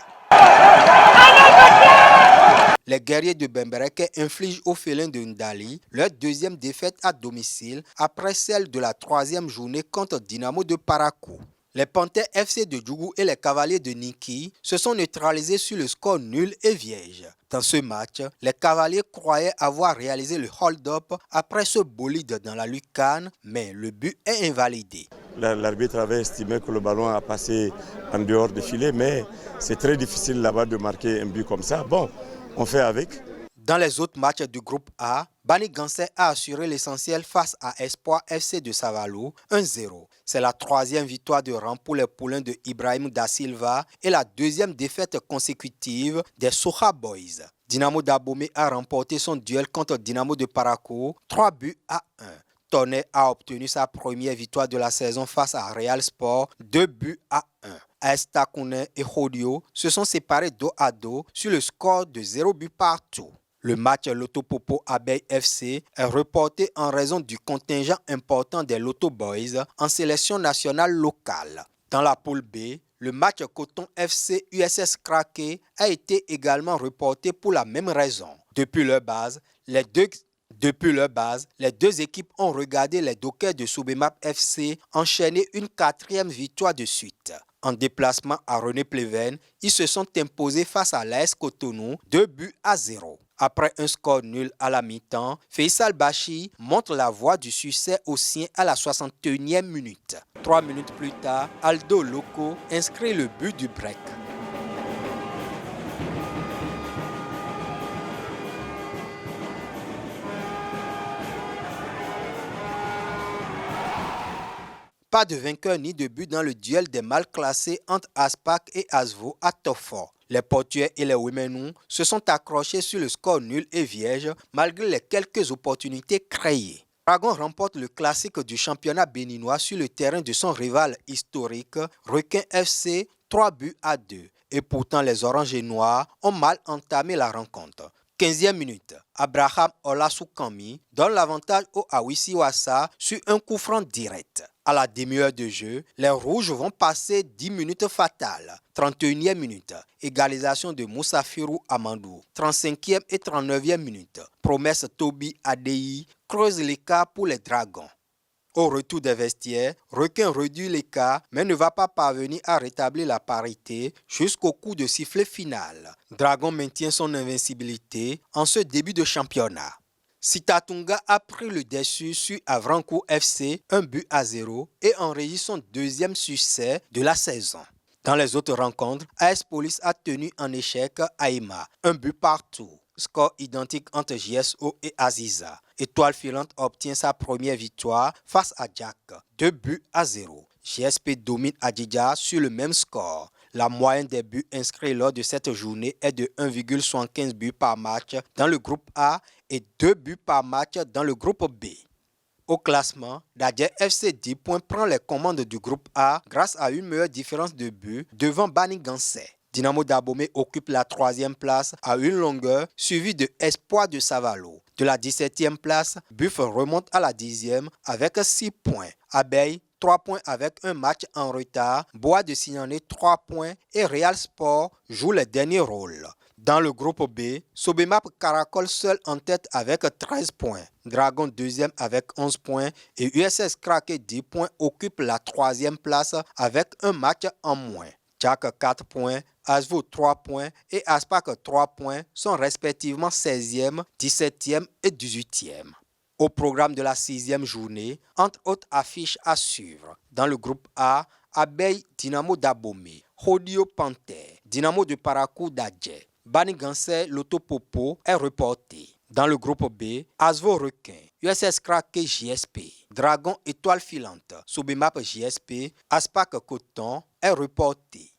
Les guerriers de Bembereke infligent aux félins de Ndali leur 2e défaite à domicile après celle de la 3e journée contre Dynamo de Parakou. Les Panthères FC de Djougou et les Cavaliers de Niki se sont neutralisés sur le score nul et vierge. Dans ce match, les Cavaliers croyaient avoir réalisé le hold-up après ce bolide dans la lucarne, mais le but est invalidé. L'arbitre avait estimé que le ballon a passé en dehors des filets, mais c'est très difficile là-bas de marquer un but comme ça. Bon, on fait avec. Dans les autres matchs du groupe A, Bani Gansé a assuré l'essentiel face à Espoir FC de Savalou 1-0. C'est la 3e victoire de rang pour les poulains de Ibrahim Da Silva et la 2e défaite consécutive des Soha Boys. Dynamo d'Abomey a remporté son duel contre Dynamo de Parakou 3-1. Tonnet a obtenu sa première victoire de la saison face à Real Sport 2-1. AS Takounais et Hodio se sont séparés dos à dos sur le score de 0 but partout. Le match Loto Popo Abeille FC est reporté en raison du contingent important des Loto Boys en sélection nationale locale. Dans la poule B, le match Coton FC USS Kraké a été également reporté pour la même raison. Depuis leur base, les deux Depuis leur base, les deux équipes ont regardé les Dockers de Sobemap FC enchaîner une 4e victoire de suite. En déplacement à René Pleven, ils se sont imposés face à l'AS Cotonou 2-0. Après un score nul à la mi-temps, Faisal Bachi montre la voie du succès aux siens à la 61e minute. 3 minutes plus tard, Aldo Loco inscrit le but du break. Pas de vainqueur ni de but dans le duel des mal classés entre Aspac et Asvo à Tofort. Les Portugais et les Womenous se sont accrochés sur le score nul et vierge malgré les quelques opportunités créées. Dragon remporte le classique du championnat béninois sur le terrain de son rival historique, Requin FC, 3-2. Et pourtant les Oranges et Noirs ont mal entamé la rencontre. 15e minute, Abraham Olasunkami donne l'avantage au Awisiwasa sur un coup franc direct. À la demi-heure de jeu, les Rouges vont passer 10 minutes fatales. 31e minute, égalisation de Moussafirou Amandou. 35e et 39e minute, promesse Toby Adei creuse l'écart pour les Dragons. Au retour des vestiaires, Requin réduit l'écart mais ne va pas parvenir à rétablir la parité jusqu'au coup de sifflet final. Dragon maintient son invincibilité en ce début de championnat. Sitatunga a pris le dessus sur Avrancourt FC 1-0 et enregistre son deuxième succès de la saison. Dans les autres rencontres, AS Police a tenu en échec Aïma, 1 but partout. Score identique entre JSO et Aziza. Étoile filante obtient sa première victoire face à Jack, 2-0. GSP domine Adidja sur le même score. La moyenne des buts inscrits lors de cette journée est de 1,75 buts par match dans le groupe A et 2 buts par match dans le groupe B. Au classement, Dadje FC 10 points prend les commandes du groupe A grâce à une meilleure différence de buts devant Bani Gansé. Dynamo d'Abomey occupe la 3e place à une longueur, suivi de Espoir de Savalo. De la 17e place, Buff remonte à la 10e avec 6 points. Abeille, 3 points avec un match en retard. Bois de Signané, 3 points. Et Real Sport joue les derniers rôles. Dans le groupe B, Sobemap caracole seul en tête avec 13 points. Dragon 2e avec 11 points. Et USS Kraké 10 points occupe la 3e place avec un match en moins. Jack 4 points, Asvo 3 points et Aspac 3 points sont respectivement 16e, 17e et 18e. Au programme de la 6e journée, entre autres affiches à suivre. Dans le groupe A, Abeille Dynamo d'Abomey, Hodio Panther, Dynamo de Parakou d'Adje, Bani Gansé Lotopopo est reporté. Dans le groupe B, Asvo Requin, USS Kraké JSP, Dragon Étoile Filante, Sobemap JSP, Aspac Coton est reporté.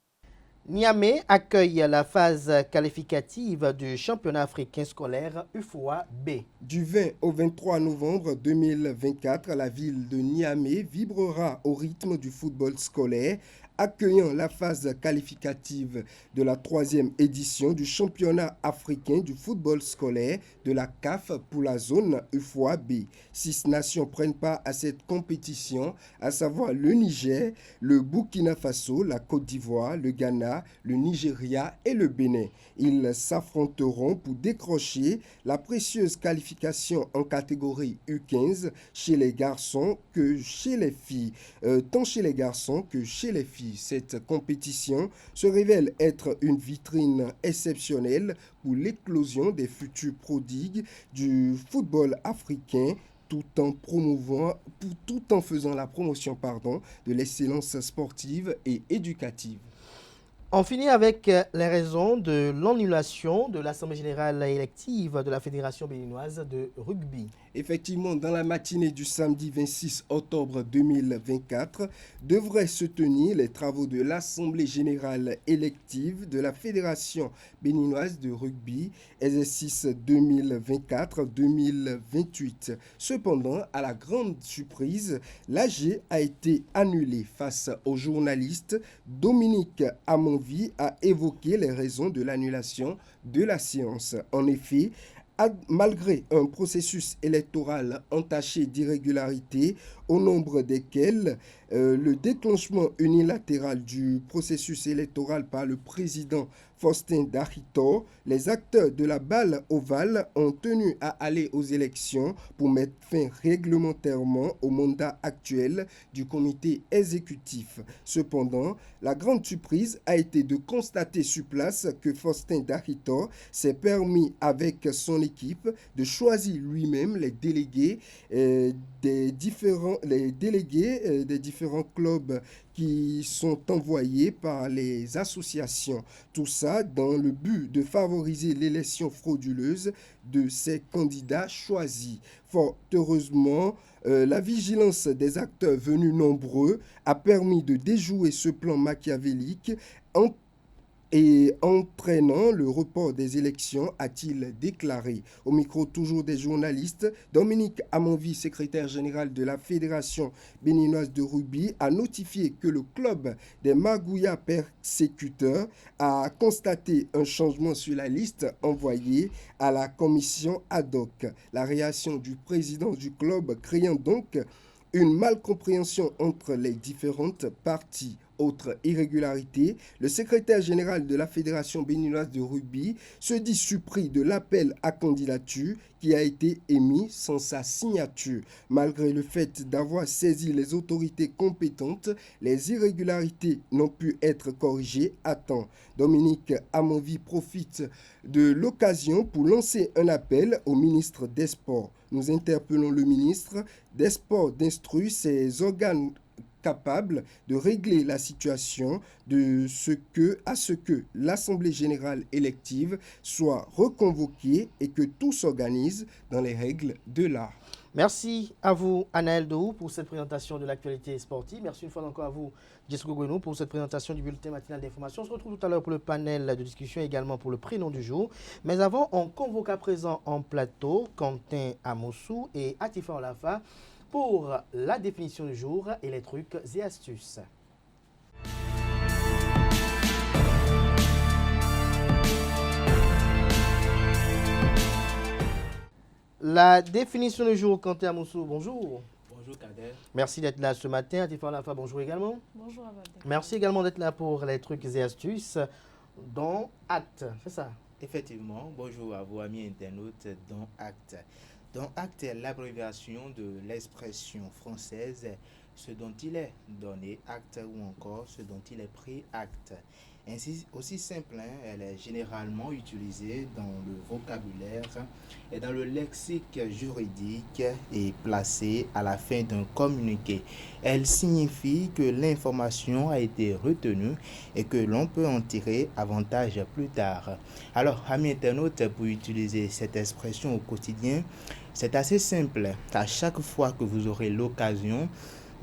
Niamey accueille la phase qualificative du championnat africain scolaire UFOA B. Du 20 au 23 novembre 2024, la ville de Niamey vibrera au rythme du football scolaire, accueillant la phase qualificative de la 3e édition du championnat africain du football scolaire de la CAF pour la zone UFOA B. 6 nations prennent part à cette compétition, à savoir le Niger, le Burkina Faso, la Côte d'Ivoire, le Ghana, le Nigeria et le Bénin. Ils s'affronteront pour décrocher la précieuse qualification en catégorie U15 chez les garçons que chez les filles, tant chez les garçons que chez les filles. Cette compétition se révèle être une vitrine exceptionnelle pour l'éclosion des futurs prodigues du football africain, tout en faisant la promotion de l'excellence sportive et éducative. On finit avec les raisons de l'annulation de l'Assemblée générale élective de la Fédération béninoise de rugby. Effectivement, dans la matinée du samedi 26 octobre 2024, devraient se tenir les travaux de l'Assemblée générale élective de la Fédération béninoise de rugby, exercice 2024-2028. Cependant, à la grande surprise, l'AG a été annulée. Face aux journalistes, Dominique Amonvi a évoqué les raisons de l'annulation de la séance. En effet, malgré un processus électoral entaché d'irrégularités, au nombre desquels le déclenchement unilatéral du processus électoral par le président Faustin Darito. Les acteurs de la balle ovale ont tenu à aller aux élections pour mettre fin réglementairement au mandat actuel du comité exécutif. Cependant, la grande surprise a été de constater sur place que Faustin Darito s'est permis avec son équipe de choisir lui-même les délégués des différents clubs qui sont envoyés par les associations. Tout ça dans le but de favoriser l'élection frauduleuse de ces candidats choisis. Fort heureusement, la vigilance des acteurs venus nombreux a permis de déjouer ce plan machiavélique et entraînant le report des élections, a-t-il déclaré. Au micro toujours des journalistes, Dominique Amonvi, secrétaire général de la Fédération béninoise de rugby, a notifié que le club des Magouya persécuteurs a constaté un changement sur la liste envoyée à la commission ad hoc. La réaction du président du club créant donc une malcompréhension entre les différentes parties. Autre irrégularité, le secrétaire général de la Fédération béninoise de rugby se dit surpris de l'appel à candidature qui a été émis sans sa signature. Malgré le fait d'avoir saisi les autorités compétentes, les irrégularités n'ont pu être corrigées à temps. Dominique Amonvi profite de l'occasion pour lancer un appel au ministre des Sports. Nous interpellons le ministre des Sports d'instruire ses organes capable de régler la situation à ce que l'Assemblée générale élective soit reconvoquée et que tout s'organise dans les règles de l'art. Merci à vous, Anaël Dou, pour cette présentation de l'actualité sportive. Merci une fois encore à vous, Jessica Gwenou, pour cette présentation du bulletin matinal d'information. On se retrouve tout à l'heure pour le panel de discussion, également pour le prénom du jour. Mais avant, on convoque à présent en plateau Quentin Amossou et Atifa Olafa pour la définition du jour et les trucs et astuces. La définition du jour, Quentin Amossou, bonjour. Bonjour Kader. Merci d'être là ce matin. Atifa Olafa, bonjour également. Bonjour Abadé. Merci également d'être là pour les trucs et astuces dont acte, c'est ça? Effectivement, bonjour à vous amis internautes dont acte. Donc, acte est l'abréviation de l'expression française ce dont il est donné acte ou encore ce dont il est pris acte. Ainsi, aussi simple, elle est généralement utilisée dans le vocabulaire et dans le lexique juridique et placée à la fin d'un communiqué. Elle signifie que l'information a été retenue et que l'on peut en tirer avantage plus tard. Alors, amis internautes, pour utiliser cette expression au quotidien, c'est assez simple. À chaque fois que vous aurez l'occasion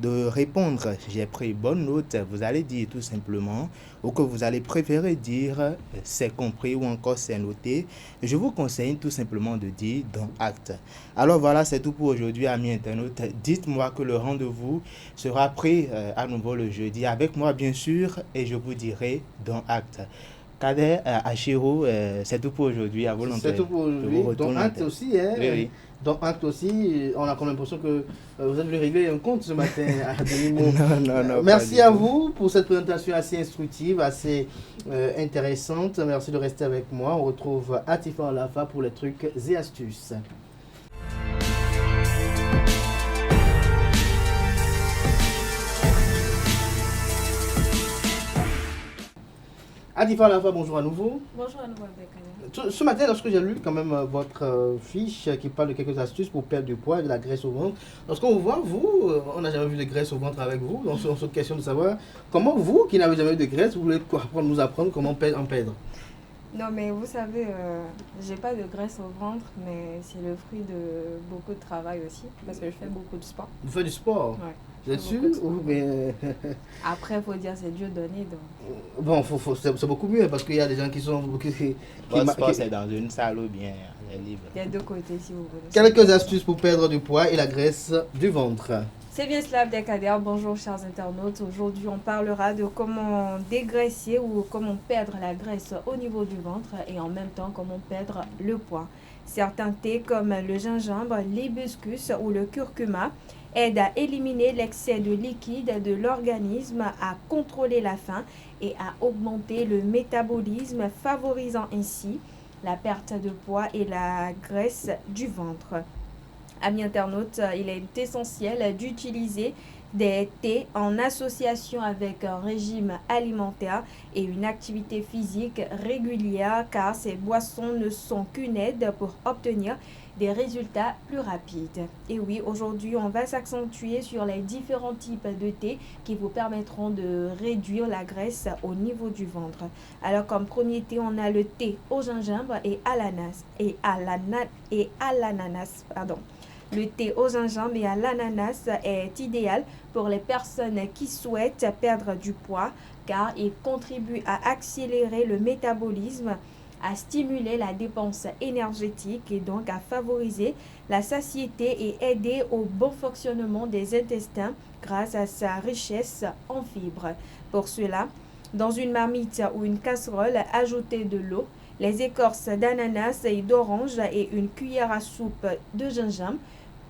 de répondre « j'ai pris bonne note », vous allez dire tout simplement, ou que vous allez préférer dire « c'est compris » ou encore « c'est noté », je vous conseille tout simplement de dire « dans acte ». Alors voilà, c'est tout pour aujourd'hui, amis internautes. Dites-moi que le rendez-vous sera pris à nouveau le jeudi avec moi bien sûr et je vous dirai « dans acte ». Kader, Achiro, c'est tout pour aujourd'hui. À volonté. C'est tout pour aujourd'hui. Dans acte aussi, hein. Oui. Dans acte aussi, on a comme l'impression que vous êtes venu régler un compte ce matin à demi-mot. Non, merci à vous pour cette présentation assez instructive, assez intéressante. Merci de rester avec moi. On retrouve Atifa Olafa pour les trucs et astuces. Atifa Olafa, bonjour à nouveau. Bonjour à nouveau avec Ce matin, lorsque j'ai lu quand même votre fiche qui parle de quelques astuces pour perdre du poids et de la graisse au ventre, lorsqu'on vous voit, vous, on n'a jamais vu de graisse au ventre avec vous, donc on se question de savoir comment vous, qui n'avez jamais eu de graisse, vous voulez nous apprendre comment en perdre. Non mais vous savez, j'ai pas de graisse au ventre, mais c'est le fruit de beaucoup de travail aussi, parce que je fais beaucoup de sport. Vous faites du sport? Ouais. Vous êtes sûr ou mais... Après, il faut dire c'est Dieu donné. Donc. Bon, c'est beaucoup mieux parce qu'il y a des gens qui sont... Le sport, c'est dans une salle ou bien libre. Il y a deux côtés si vous voulez. Quelques astuces pour perdre du poids et la graisse du ventre. C'est bien cela, Abdelkader. Bonjour chers internautes. Aujourd'hui, on parlera de comment dégraisser ou comment perdre la graisse au niveau du ventre et en même temps comment perdre le poids. Certains thés comme le gingembre, l'hibiscus ou le curcuma aide à éliminer l'excès de liquide de l'organisme, à contrôler la faim et à augmenter le métabolisme, favorisant ainsi la perte de poids et la graisse du ventre. Amis internautes, il est essentiel d'utiliser des thés en association avec un régime alimentaire et une activité physique régulière, car ces boissons ne sont qu'une aide pour obtenir des résultats plus rapides. Et oui, aujourd'hui, on va s'accentuer sur les différents types de thé qui vous permettront de réduire la graisse au niveau du ventre. Alors, comme premier thé, on a le thé au gingembre et à l'ananas. Le thé au gingembre et à l'ananas est idéal pour les personnes qui souhaitent perdre du poids, car il contribue à accélérer le métabolisme, à stimuler la dépense énergétique et donc à favoriser la satiété et aider au bon fonctionnement des intestins grâce à sa richesse en fibres. Pour cela, dans une marmite ou une casserole, ajoutez de l'eau, les écorces d'ananas et d'orange et une cuillère à soupe de gingembre,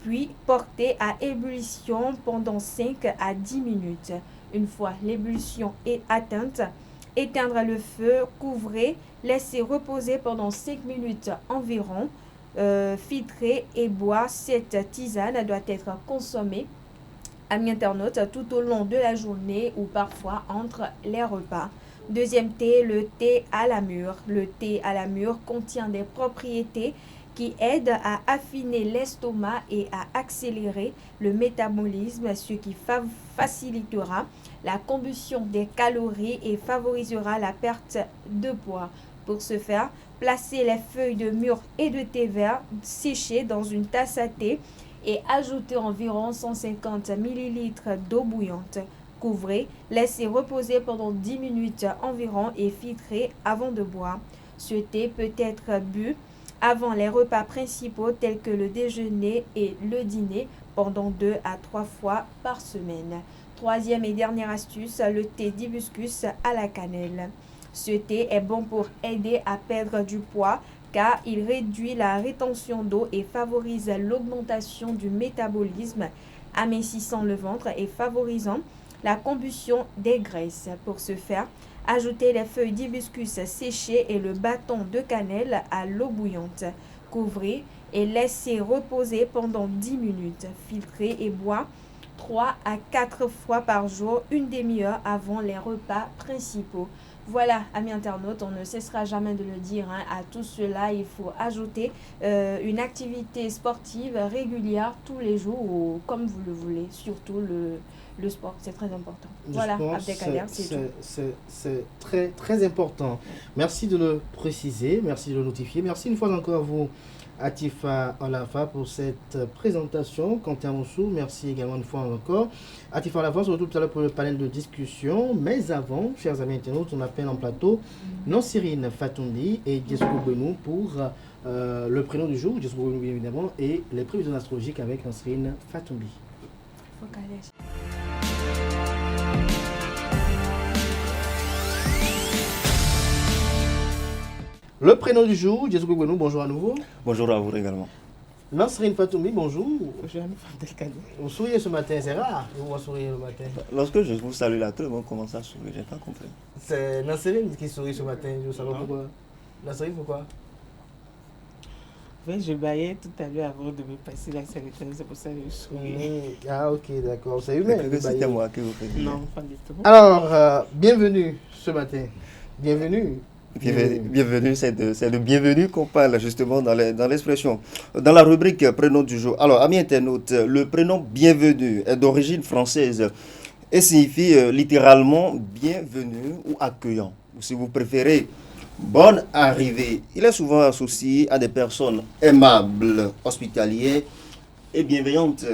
puis portez à ébullition pendant 5 à 10 minutes. Une fois l'ébullition est atteinte, éteindre le feu, couvrez, laissez reposer pendant 5 minutes environ, filtrez et boire. Cette tisane doit être consommée, amis internautes, tout au long de la journée ou parfois entre les repas. Deuxième thé, le thé à la mûre. Le thé à la mûre contient des propriétés qui aident à affiner l'estomac et à accélérer le métabolisme, ce qui facilitera la combustion des calories et favorisera la perte de poids. Pour ce faire, placez les feuilles de mûre et de thé vert séchées dans une tasse à thé et ajoutez environ 150 ml d'eau bouillante. Couvrez, laissez reposer pendant 10 minutes environ et filtrez avant de boire. Ce thé peut être bu avant les repas principaux tels que le déjeuner et le dîner pendant 2 à 3 fois par semaine. Troisième et dernière astuce, le thé d'hibiscus à la cannelle. Ce thé est bon pour aider à perdre du poids car il réduit la rétention d'eau et favorise l'augmentation du métabolisme, amincissant le ventre et favorisant la combustion des graisses. Pour ce faire, ajoutez les feuilles d'hibiscus séchées et le bâton de cannelle à l'eau bouillante. Couvrez et laissez reposer pendant 10 minutes. Filtrez et boire 3 à 4 fois par jour, une demi-heure avant les repas principaux. Voilà, amis internautes, on ne cessera jamais de le dire. À tout cela, il faut ajouter une activité sportive régulière tous les jours, ou comme vous le voulez, surtout le sport, c'est très important. Voilà, Abdelkader, c'est tout. C'est très, très important. Merci de le préciser, merci de le notifier. Merci une fois encore à vous, Atifa Olafa, pour cette présentation. Quentin Moussou, merci également une fois encore. Atifa Olafa, on se retrouve tout à l'heure pour le panel de discussion. Mais avant, chers amis internautes, on appelle en plateau Nansirine Fatoumbi et Djesko Benou pour le prénom du jour, Djesko Benou bien évidemment, et les prévisions astrologiques avec Nansirine Fatoumbi. Le prénom du jour, Djesko Benou, bonjour à nouveau. Bonjour à vous également. Nansirine Fatoumbi, bonjour. Vous souriez ce matin, c'est rare de vous sourire le matin. Lorsque je vous salue là, tout le monde commence à sourire, j'ai pas compris. C'est Nansirine qui sourit ce matin, je ne sais pas pourquoi. Nansirine, pourquoi? Je baillais tout à l'heure avant de me passer la sanitaire, c'est pour ça que je souriais. Ah ok, d'accord, c'est humain. C'était moi qui vous fais. Non, pas du tout. Alors, bienvenue ce matin. Bienvenue. Bienvenue, c'est de bienvenue qu'on parle justement dans l'expression. Dans la rubrique prénom du jour. Alors, amis internautes, le prénom bienvenue est d'origine française et signifie littéralement bienvenue ou accueillant. Ou si vous préférez, bonne arrivée. Il est souvent associé à des personnes aimables, hospitalières et bienveillantes,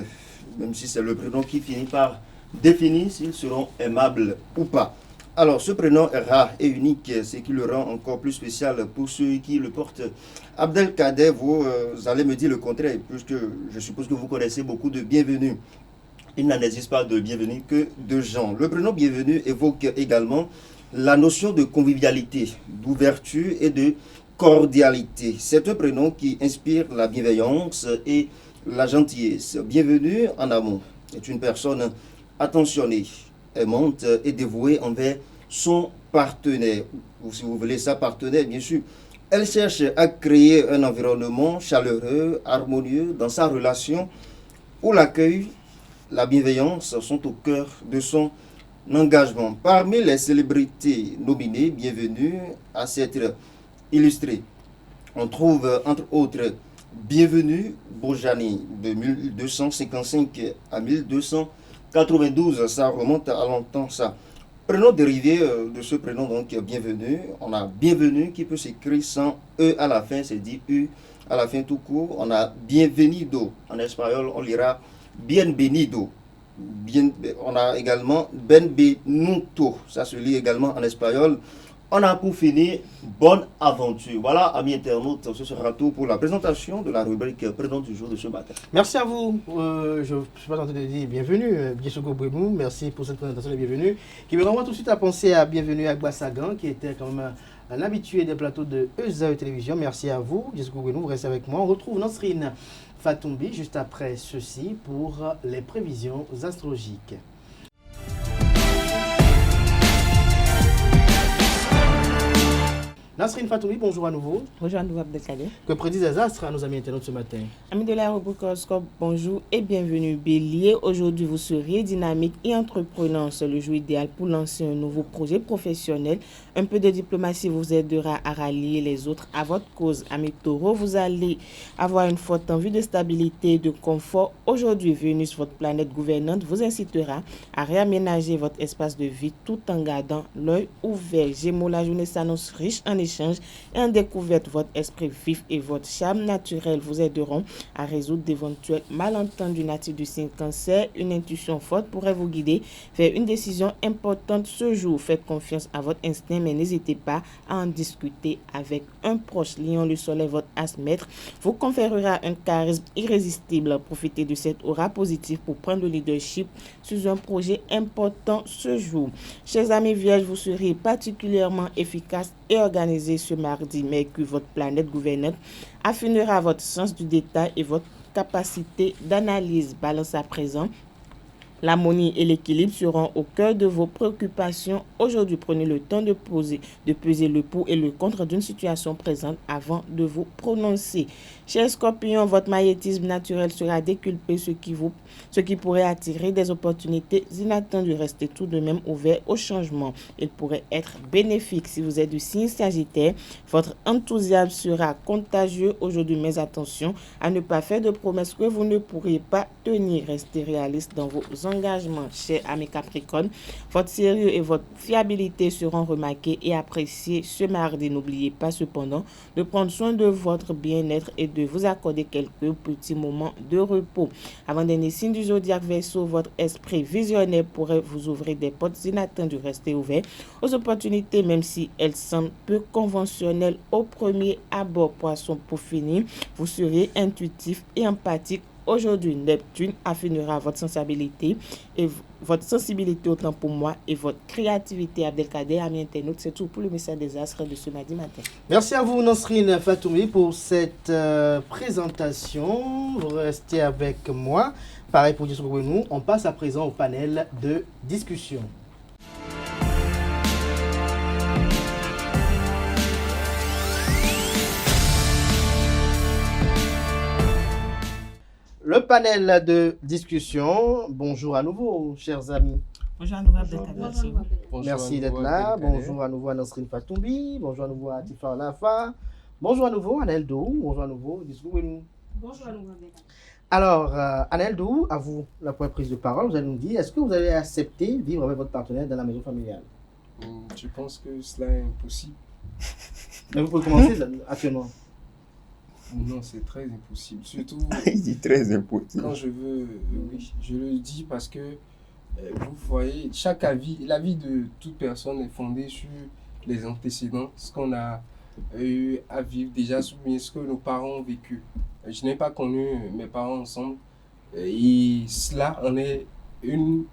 même si c'est le prénom qui finit par définir s'ils seront aimables ou pas. Alors, ce prénom est rare et unique, ce qui le rend encore plus spécial pour ceux qui le portent. Abdelkader, vous allez me dire le contraire, puisque je suppose que vous connaissez beaucoup de bienvenus. Il n'en existe pas de bienvenue que de gens. Le prénom bienvenue évoque également la notion de convivialité, d'ouverture et de cordialité. C'est un prénom qui inspire la bienveillance et la gentillesse. Bienvenue en amont. est une personne attentionnée, aimante et dévouée envers son partenaire, ou si vous voulez sa partenaire bien sûr. Elle cherche à créer un environnement chaleureux, harmonieux dans sa relation où l'accueil, la bienveillance sont au cœur de son engagement. Parmi les célébrités nominées, bienvenue à s'être illustrée, on trouve entre autres Bienvenue Bojani de 1255 à 1292, ça remonte à longtemps ça. Prénom dérivé de ce prénom donc Bienvenue, on a Bienvenue qui peut s'écrire sans E à la fin, c'est dit U à la fin tout court. On a Bienvenido, en espagnol on lira Bienvenido. On a également Benvenuto, ça se lit également en espagnol. On a pour finir Bonne Aventure. Voilà, amis internautes, ce sera tout pour la présentation de la rubrique Prénom du jour de ce matin. Merci à vous. Je ne suis pas tenté de dire bienvenue, Biesoko Bouemou. Merci pour cette présentation de bienvenue. Qui me renvoie tout de suite à penser à Bienvenue à Gbasagan, qui était quand même un habitué des plateaux de EZAE Télévision. Merci à vous, Biesoko Bouemou. Vous restez avec moi. On retrouve Nasrine Fatoumbi juste après ceci pour les prévisions astrologiques. Nasrine Fatoumi, bonjour à nouveau. Bonjour à nouveau Abdelkader. Que prédisent les astres à nos amis internautes ce matin? Amis de la rubrique horoscope, bonjour et bienvenue. Bélier, aujourd'hui vous serez dynamique et entreprenant. C'est le jour idéal pour lancer un nouveau projet professionnel. Un peu de diplomatie vous aidera à rallier les autres à votre cause. Amis Taureau, vous allez avoir une forte envie de stabilité et de confort. Aujourd'hui, Vénus, votre planète gouvernante, vous incitera à réaménager votre espace de vie tout en gardant l'œil ouvert. Gémeaux, la journée s'annonce riche en échange et en découverte. Votre esprit vif et votre charme naturel vous aideront à résoudre d'éventuels malentendus. Natifs du signe Cancer, une intuition forte pourrait vous guider vers une décision importante ce jour. Faites confiance à votre instinct, mais n'hésitez pas à en discuter avec un proche. Lion, le soleil, votre astre-maître, vous conférera un charisme irrésistible. Profitez de cette aura positive pour prendre le leadership sur un projet important ce jour. Chers amis vierges, vous serez particulièrement efficace et organisé ce mardi. Mercure, votre planète gouvernante, affinera votre sens du détail et votre capacité d'analyse. Balance à présent, l'harmonie et l'équilibre seront au cœur de vos préoccupations. Aujourd'hui, prenez le temps de peser le pour et le contre d'une situation présente avant de vous prononcer. Chers Scorpions, votre magnétisme naturel sera décuplé, ce qui pourrait attirer des opportunités inattendues. Restez tout de même ouvert au changement. Il pourrait être bénéfique. Si vous êtes du signe Sagittaire, votre enthousiasme sera contagieux aujourd'hui, mais attention à ne pas faire de promesses que vous ne pourriez pas tenir. Restez réaliste dans vos engagements. Chers amis Capricorne, votre sérieux et votre fiabilité seront remarqués et appréciés ce mardi. N'oubliez pas cependant de prendre soin de votre bien-être et de vous accorder quelques petits moments de repos. Avant-dernier signe du zodiaque Verseau, votre esprit visionnaire pourrait vous ouvrir des portes inattendues. Restez ouvert aux opportunités, même si elles semblent peu conventionnelles au premier abord. Poisson, pour finir, vous serez intuitif et empathique. Aujourd'hui, Neptune affinera votre sensibilité autant pour moi et votre créativité. Abdelkader, amis internautes, c'est tout pour le message des astres de ce mardi matin. Merci à vous, Nasrine Fatoumi, pour cette présentation. Vous restez avec moi. Pareil pour Biesoko Bouemou. On passe à présent au panel de discussion. Le panel de discussion, bonjour à nouveau, chers amis. Bonjour à nouveau, Abdelkader. Merci d'être là. Bonjour à nouveau à Nasrine Fatoumi. Bonjour à nouveau à Tifa Olafa. Bonjour à nouveau à Aneldou. Bonjour à nouveau Biesoko Bouemou. Bonjour à nouveau, Abdelkader. Alors, Aneldou, à vous la première prise de parole. Vous allez nous dire, est-ce que vous avez accepté vivre avec votre partenaire dans la maison familiale? Je pense que cela est impossible. Mais vous pouvez commencer actuellement. Non, c'est très impossible. Surtout, Il dit très impossible. quand je veux, oui, je le dis parce que vous voyez, la vie de toute personne est fondée sur les antécédents, ce qu'on a eu à vivre déjà, ce que nos parents ont vécu. Je n'ai pas connu mes parents ensemble et cela en est une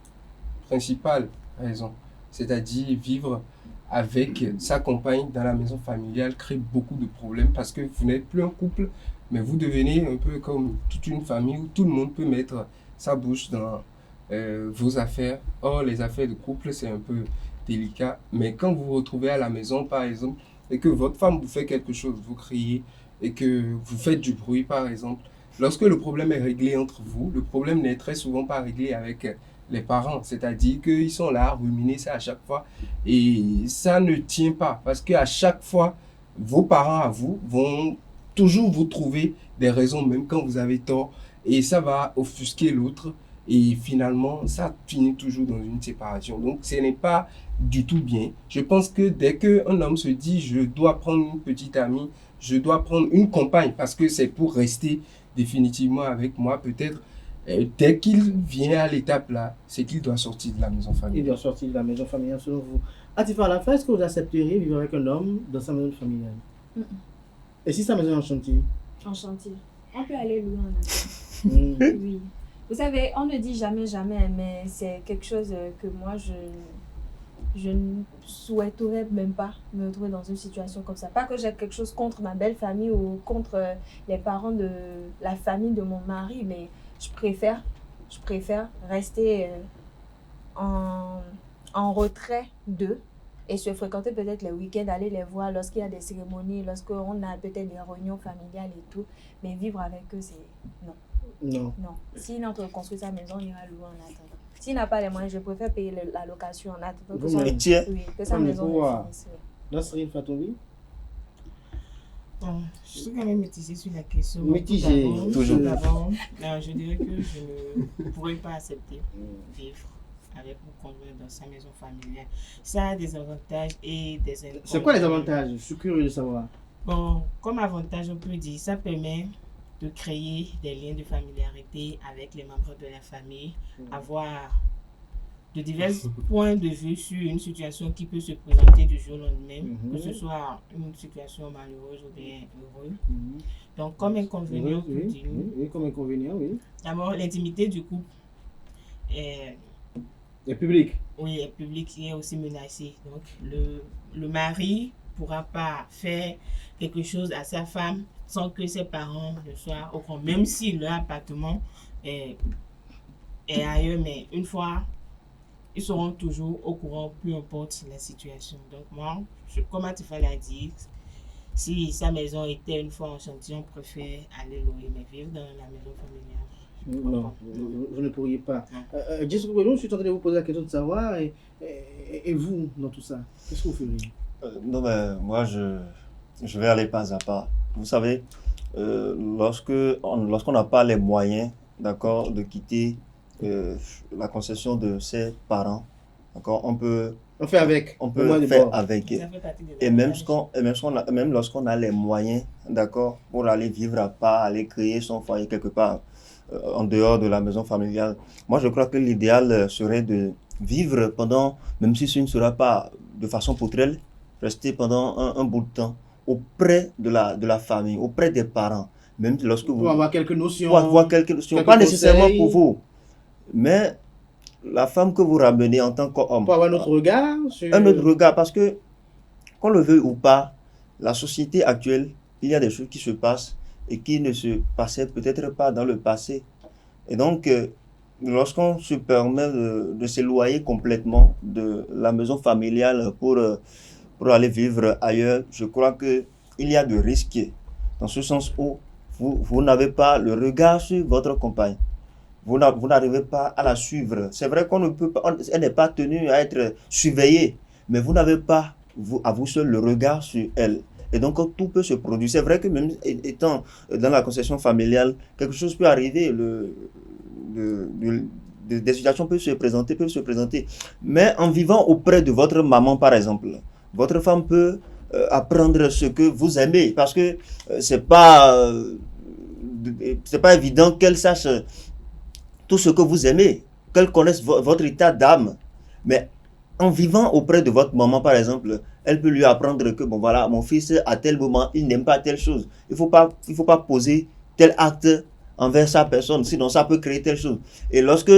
principale raison, c'est-à-dire vivre avec sa compagne dans la maison familiale crée beaucoup de problèmes parce que vous n'êtes plus un couple, mais vous devenez un peu comme toute une famille où tout le monde peut mettre sa bouche dans vos affaires. Or, les affaires de couple, c'est un peu délicat. Mais quand vous vous retrouvez à la maison, par exemple, et que votre femme vous fait quelque chose, vous criez, et que vous faites du bruit, par exemple, lorsque le problème est réglé entre vous, le problème n'est très souvent pas réglé avec les parents. C'est-à-dire qu'ils sont là à ruminer ça à chaque fois. Et ça ne tient pas. Parce qu'à chaque fois, vos parents à vous vont toujours vous trouver des raisons, même quand vous avez tort. Et ça va offusquer l'autre. Et finalement, ça finit toujours dans une séparation. Donc, ce n'est pas du tout bien. Je pense que dès qu'un homme se dit « je dois prendre une petite amie, je dois prendre une compagne parce que c'est pour rester définitivement avec moi », peut-être, dès qu'il vient à l'étape là, c'est qu'il doit sortir de la maison familiale. Il doit sortir de la maison familiale, selon vous. Atifa Alafa, est-ce que vous accepteriez vivre avec un homme dans sa maison familiale? Et si sa maison est en chantier? En chantier. On peut aller loin en attendant. Oui. Vous savez, on ne dit jamais, jamais, mais c'est quelque chose que moi, je ne souhaiterais même pas me retrouver dans une situation comme ça. Pas que j'ai quelque chose contre ma belle famille ou contre les parents de la famille de mon mari, mais je préfère rester en retrait d'eux et se fréquenter peut-être les week-ends, aller les voir lorsqu'il y a des cérémonies, lorsqu'on a peut-être des réunions familiales et tout. Mais vivre avec eux, c'est non. Non. Non. S'il entre construire sa maison, il ira louer en attendant. S'il n'a pas les moyens, je préfère payer la location en attendant que sa maison ne finisse. Nasrine Fatoumi? Bon, je suis quand même mitigée sur la question. Mitigée, toujours. D'abord, je dirais que je ne pourrais pas accepter vivre avec mon conjoint dans sa maison familiale. Ça a des avantages et des inconvénients. C'est quoi les avantages? Je suis curieux de savoir. Bon, comme avantage, on peut dire, ça permet de créer des liens de familiarité avec les membres de la famille, avoir de divers points de vue sur une situation qui peut se présenter du jour au lendemain, que ce soit une situation malheureuse ou bien heureuse. Donc, comme inconvénient, oui, comme inconvénient, oui. D'abord, l'intimité du couple est publique. Oui, est publique et est aussi menacée. Donc, le mari ne pourra pas faire quelque chose à sa femme sans que ses parents ne soient au courant, même si leur appartement est ailleurs, mais une fois, ils seront toujours au courant, peu importe la situation. Donc moi, comme Atifa l'a dit, si sa maison était une fois en chantier, on préfère aller louer, mais vivre dans la maison familiale. Non, vous ne pourriez pas. Je suis en train de vous poser la question de savoir, et vous, dans tout ça, qu'est-ce que vous feriez? Non, mais moi, je vais aller pas à pas. Vous savez, lorsqu'on n'a pas les moyens, d'accord, de quitter la concession de ses parents, d'accord, on peut faire avec. Et même lorsqu'on a les moyens, d'accord, pour aller vivre à part, aller créer son foyer quelque part en dehors de la maison familiale, moi je crois que l'idéal serait de vivre pendant, même si ce ne sera pas de façon poutrelle, rester pendant un bout de temps auprès de la famille, auprès des parents, même lorsque vous... Pour avoir quelques notions. Pour avoir quelques notions, pas nécessairement pour vous, mais la femme que vous ramenez en tant qu'homme. Pour avoir notre regard sur... Un autre regard, parce que, qu'on le veuille ou pas, la société actuelle, il y a des choses qui se passent et qui ne se passaient peut-être pas dans le passé. Et donc, lorsqu'on se permet de s'éloigner complètement de la maison familiale pour aller vivre ailleurs, je crois qu'il y a de risques, dans ce sens où vous n'avez pas le regard sur votre compagne. Vous n'arrivez pas à la suivre. C'est vrai qu'on ne peut pas, elle n'est pas tenue à être surveillée, mais vous n'avez pas, à vous seul, le regard sur elle. Et donc, tout peut se produire. C'est vrai que même étant dans la concession familiale, quelque chose peut arriver, des situations peuvent se présenter. Mais en vivant auprès de votre maman, par exemple, votre femme peut apprendre ce que vous aimez, parce que c'est pas évident qu'elle sache tout ce que vous aimez, qu'elle connaisse votre état d'âme. Mais en vivant auprès de votre maman, par exemple, elle peut lui apprendre que, bon voilà, mon fils, à tel moment, il n'aime pas telle chose. Il faut pas poser tel acte envers sa personne, sinon ça peut créer telle chose. Et lorsque,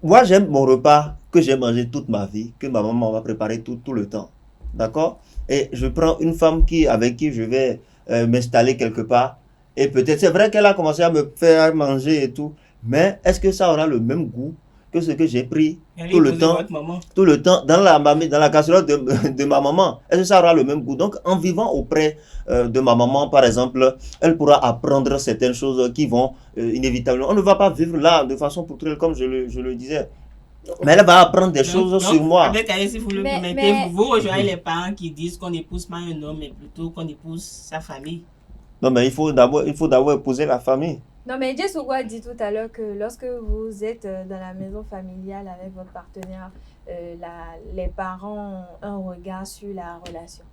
moi j'aime mon repas que j'ai mangé toute ma vie, que ma maman va préparer tout le temps. D'accord? Et je prends une femme avec qui je vais m'installer quelque part, et peut-être, c'est vrai qu'elle a commencé à me faire manger et tout, mais est-ce que ça aura le même goût que ce que j'ai pris tout le temps dans la casserole de ma maman. Est-ce que ça aura le même goût? Donc, en vivant auprès de ma maman, par exemple, elle pourra apprendre certaines choses qui vont inévitablement... On ne va pas vivre là de façon culturelle, comme je le disais. Mais elle va apprendre des choses sur moi. Avec elle, si vous le permettez, vous rejoignez les parents qui disent qu'on n'épouse pas un homme, mais plutôt qu'on épouse sa famille. Non, mais il faut d'abord épouser la famille. Non, mais Jessougou a dit tout à l'heure que lorsque vous êtes dans la maison familiale avec votre partenaire, les parents ont un regard sur la relation.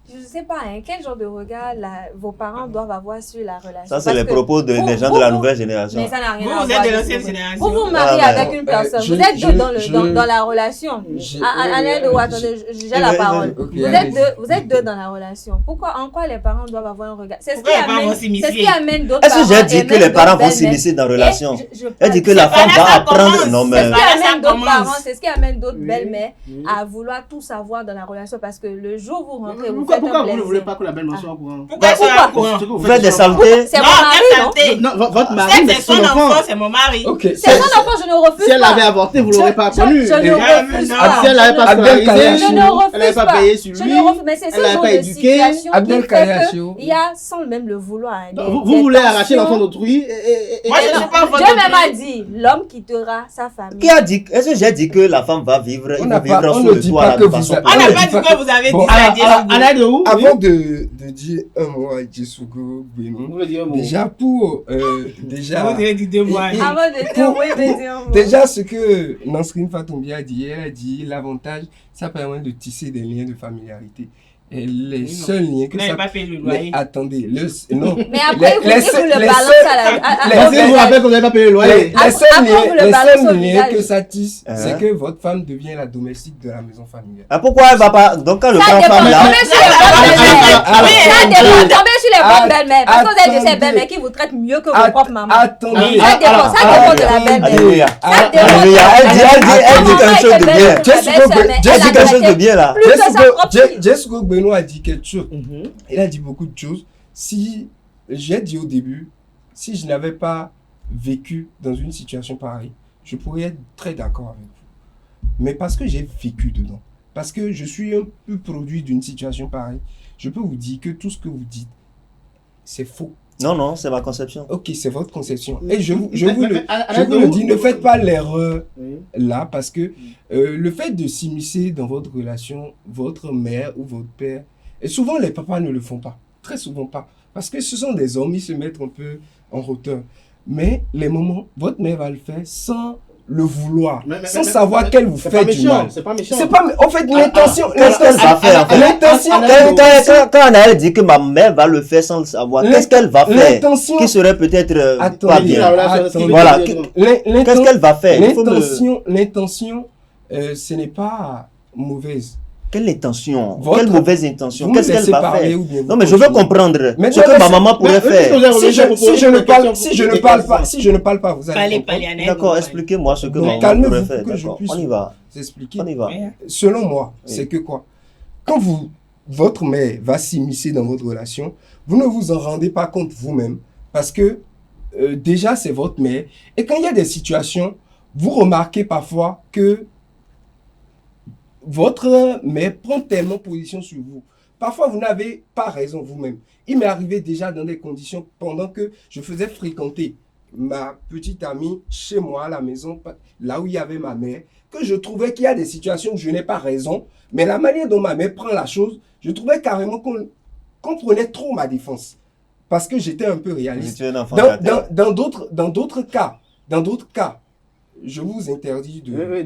Je ne sais pas, quel genre de regard vos parents doivent avoir sur la relation. Ça, c'est les propos des gens de la nouvelle génération. Mais ça n'a rien à voir. Vous êtes de l'ancienne génération. Vous mariez avec une personne. Vous êtes deux dans la relation. Attendez, j'ai la parole. Vous êtes deux dans la relation. En quoi les parents doivent avoir un regard? C'est ce qui amène d'autres parents. Est-ce que j'ai dit que les parents vont s'immiscer dans la relation? Elle dit que la femme va apprendre. Non, mais... C'est ce qui amène d'autres belles-mères à vouloir tout savoir dans la relation, parce que le jour où vous rentrez, Pourquoi vous ne voulez pas que la belle-mère soit au courant? Pourquoi vous faites des saletés? C'est mon mari, non? Votre mari, c'est son enfant, c'est mon mari. C'est son enfant, je ne refuse pas. Si elle avait avorté, vous ne l'aurez pas connu. Je ne refuse pas. Si elle n'avait pas scolarisé, je ne refuse elle n'avait pas payé sur lui, mais c'est elle n'avait pas éduqué. Il y a sans même le vouloir. Vous voulez arracher l'enfant d'autrui? Moi, je ne suis pas Dieu même a dit, l'homme quittera sa famille. Qui a dit? Est-ce que j'ai dit que la femme va vivre? Il va vivre sous le toit de façon... On n'a pas dit que vous avez dit ça. Avant de dire un mot à Jessougou Benou, déjà pour... Déjà, ce que Nansrine Fatoumbi a dit, elle a dit l'avantage, ça permet de tisser des liens de familiarité. Et les seuls liens que ça... pas payé le loyer. Mais attendez, non. Mais après, vous le balancez à la... Je vous rappelle que vous n'avez pas payé le loyer. Les seuls liens que ça tisse, c'est que votre femme devient la domestique de la maison familiale. Ah, pourquoi elle va pas... Donc quand le grand femme là... Ça dépend. Tombez sur les bonnes belles-mères. Parce que vous êtes de ces belles-mères qui vous traitent mieux que vos propres mamans. Attendez. Ça dépend de la belle-mère. Elle dit quelque chose de bien. Elle dit quelque chose de bien là. Jessougou Benou a dit quelque chose. Il a dit beaucoup de choses. Si j'ai dit au début, si je n'avais pas vécu dans une situation pareille, je pourrais être très d'accord avec vous. Mais parce que j'ai vécu dedans, parce que je suis un peu produit d'une situation pareille, je peux vous dire que tout ce que vous dites, c'est faux. Non, c'est ma conception. Ok, c'est votre conception. Et je vous le dis, ne faites pas l'erreur là, parce que le fait de s'immiscer dans votre relation, votre mère ou votre père, et souvent les papas ne le font pas, très souvent pas, parce que ce sont des hommes, ils se mettent un peu en hauteur. Mais les moments, votre mère va le faire sans le vouloir, sans savoir qu'elle vous fait du mal. C'est pas méchant. C'est pas, en fait, l'intention. Qu'est-ce qu'elle va faire? L'intention. Quand elle dit que ma mère va le faire sans le savoir, qu'est-ce qu'elle va faire? Qui serait peut-être pas bien. Voilà. Qu'est-ce qu'elle va faire? L'intention, ce n'est pas mauvaise. Quelle intention? Quelle mauvaise intention? Qu'est-ce qu'elle va faire? Non, mais je veux comprendre ce que ma maman pourrait faire. Si je ne parle pas, vous allez comprendre. D'accord, expliquez-moi ce que ma maman pourrait faire. On y va. Expliquer. On y va. Selon moi, c'est que quoi? Quand votre mère va s'immiscer dans votre relation, vous ne vous en rendez pas compte vous-même, parce que déjà c'est votre mère. Et quand il y a des situations, vous remarquez parfois que votre mère prend tellement position sur vous. Parfois, vous n'avez pas raison vous-même. Il m'est arrivé déjà dans des conditions pendant que je faisais fréquenter ma petite amie chez moi à la maison, là où il y avait ma mère, que je trouvais qu'il y a des situations où je n'ai pas raison, mais la manière dont ma mère prend la chose, je trouvais carrément qu'on prenait trop ma défense, parce que j'étais un peu réaliste. Dans d'autres cas, je vous interdis de...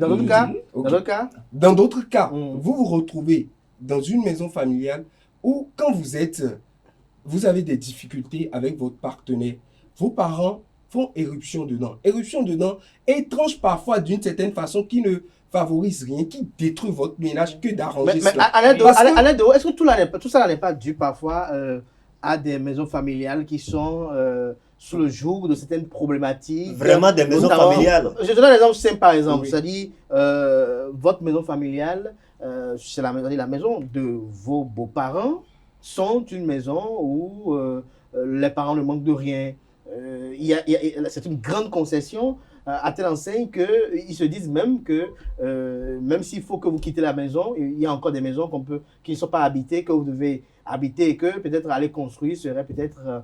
Dans d'autres cas, vous vous retrouvez dans une maison familiale où quand vous avez des difficultés avec votre partenaire, vos parents font éruption dedans. Éruption dedans, étrange parfois d'une certaine façon qui ne favorise rien, qui détruit votre ménage que d'arranger cela. Est-ce que tout ça n'est pas dû parfois à des maisons familiales qui sont... sous le joug de certaines problématiques. Vraiment des maisons familiales. Je te donne un exemple simple par exemple. Oui. C'est-à-dire, votre maison familiale, c'est la maison de vos beaux-parents, sont une maison où les parents ne manquent de rien. C'est une grande concession à telle enseigne qu'ils se disent même que même s'il faut que vous quittez la maison, il y a encore des maisons qui ne sont pas habitées, que vous devez habiter et que peut-être aller construire serait peut-être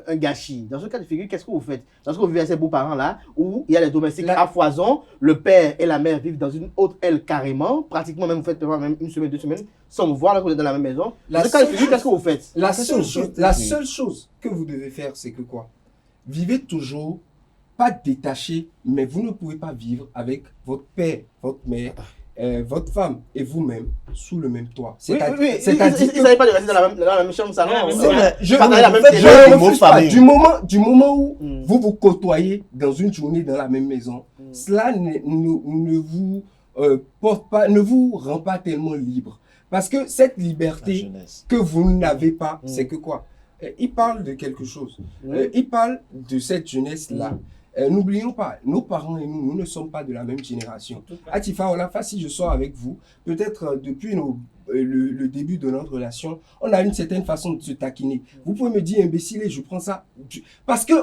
un gâchis. Dans ce cas de figure, qu'est-ce que vous faites? Lorsque vous vivez avec ces beaux-parents-là, où il y a les domestiques à foison, le père et la mère vivent dans une autre aile carrément, pratiquement même vous faites même une semaine, 2 semaines, sans vous voir, là, vous êtes dans la même maison. Dans ce cas de figure, qu'est-ce que vous faites? La seule chose que vous devez faire, c'est que quoi? Vivez toujours, pas détaché, mais vous ne pouvez pas vivre avec votre père, votre mère, votre femme et vous-même sous le même toit. C'est-à-dire ils ne savaient pas de rester dans la même chambre salon. Du moment où vous vous côtoyez dans une journée dans la même maison, cela ne vous porte pas, ne vous rend pas tellement libre. Parce que cette liberté que vous n'avez pas, c'est que quoi? Il parle de quelque chose. Il parle de cette jeunesse-là. N'oublions pas, nos parents et nous ne sommes pas de la même génération. Atifa Olafa, si je sors avec vous, peut-être depuis le début de notre relation, on a une certaine façon de se taquiner. Vous pouvez me dire imbécile et je prends ça. Parce que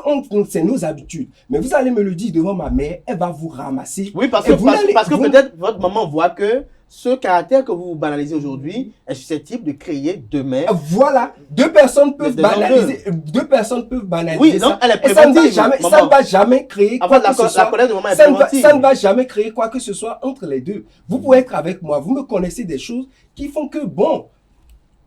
c'est nos habitudes. Mais vous allez me le dire devant ma mère, elle va vous ramasser. Oui, parce que peut-être votre maman voit que ce caractère que vous banalisez aujourd'hui est susceptible de créer demain. Voilà, deux personnes peuvent banaliser oui, donc elle est préventive. Ça ne va jamais créer quoi que ce soit. La colère de maman est préventive. Ça ne va jamais créer quoi que ce soit entre les deux. Vous pouvez être avec moi, vous me connaissez des choses qui font que, bon,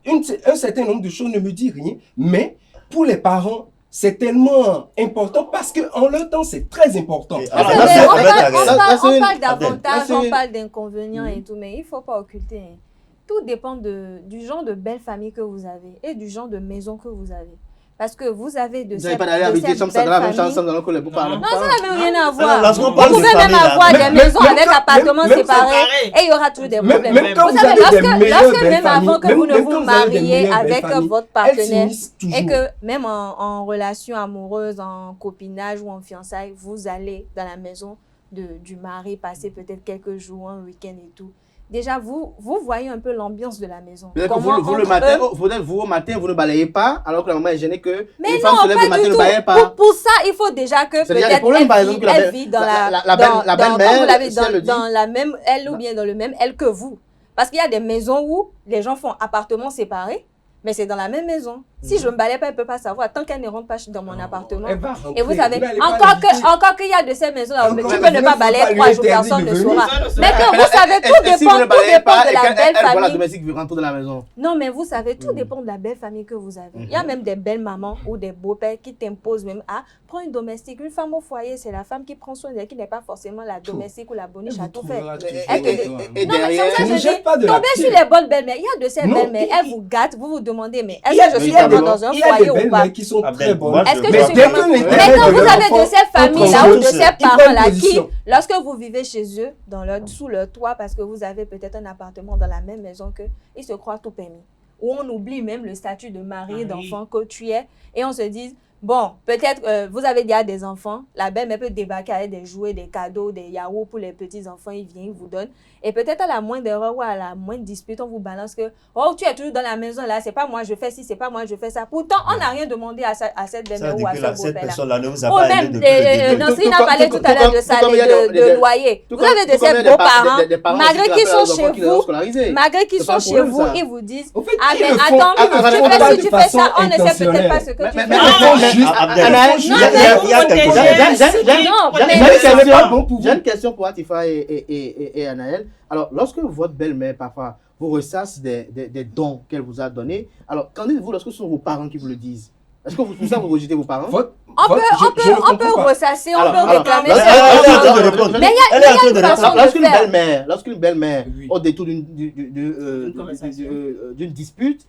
un certain nombre de choses ne me disent rien, mais pour les parents, c'est tellement important parce qu'en leur temps, c'est très important. On parle d'avantages, on parle d'inconvénients et tout, mais il ne faut pas occulter. Tout dépend du genre de belle famille que vous avez et du genre de maison que vous avez. Parce que vous avez de ces belles familles. Non, ça n'a même rien à voir. Vous pouvez même avoir des maisons avec appartements séparés et il y aura toujours des problèmes. Vous savez, lorsque même avant que vous ne vous mariez avec votre partenaire et que même en relation amoureuse, en copinage ou en fiançailles, vous allez dans la maison du mari passer peut-être quelques jours, un week-end et tout. Déjà, vous voyez un peu l'ambiance de la maison. Vous, le matin, vous ne balayez pas, alors que la maman est gênée que les femmes se lèvent le matin ne balayent pas. Pour ça, il faut déjà que peut-être elle vit dans la belle-mère, dans la même aile ou bien dans le même aile que vous. Parce qu'il y a des maisons où les gens font appartements séparés, mais c'est dans la même maison. Si je ne me balaye pas, elle ne peut pas savoir. Tant qu'elle ne rentre pas dans mon appartement. Et vous savez, encore qu'il y a de ces maisons-là, tu peux ne pas balayer 3 jours, personne ne saura. Mais que vous savez, tout dépend de la belle famille. La domestique veut rentrer dans la maison. Non, mais vous savez, tout dépend de la belle famille que vous avez. Il y a même des belles mamans ou des beaux-pères qui t'imposent même à prendre une domestique. Une femme au foyer, c'est la femme qui prend soin d'elle, qui n'est pas forcément la domestique ou la boniche à tout faire. Non, mais c'est ça, je dis, tombez sur les bonnes belles-mères. Il y a de ces belles-mères, elles vous gâtent, vous vous demandez, mais est-ce que je suis vraiment dans un foyer ou pas? Qui sont très bonnes. Est-ce que je suis vraiment... Mais quand vous avez de ces familles-là ou de ces parents-là qui, lorsque vous vivez chez eux, sous leur toit, parce que vous avez peut-être un appartement dans la même maison qu'eux, ils se croient tout permis. Ou on oublie même le statut de mari, d'enfant que tu es, et on se dit, bon, peut-être vous avez déjà des enfants, la belle-mère peut débarquer avec des jouets, des cadeaux, des yaourts pour les petits-enfants, il vient, il vous donne. Et peut-être à la moindre erreur ou à la moindre dispute, on vous balance que « Oh, tu es toujours dans la maison là, c'est pas moi je fais ci, c'est pas moi je fais ça. » Pourtant, on n'a rien demandé à cette belle-mère ou à ce beau-père-là. Cette personne-là ne vous a Ou pas même, aidé Nancy n'a parlé tout à l'heure de ça, de loyer. Vous avez de ces beaux-parents, malgré qu'ils sont chez vous, ils vous disent « Ah mais attends, si tu fais ça, on ne sait peut-être pas ce que tu fais. » J'ai une question pour Atifa et Anaël. Alors, lorsque votre belle-mère, parfois, vous ressasse des dons qu'elle vous a donnés, alors, qu'en dites-vous lorsque ce sont vos parents qui vous le disent? Est-ce que tout ça, vous rejetez vos parents? On peut ressasser, on peut réclamer. Mais il y a une façon de faire. Lorsqu'une belle-mère, au détour d'une dispute,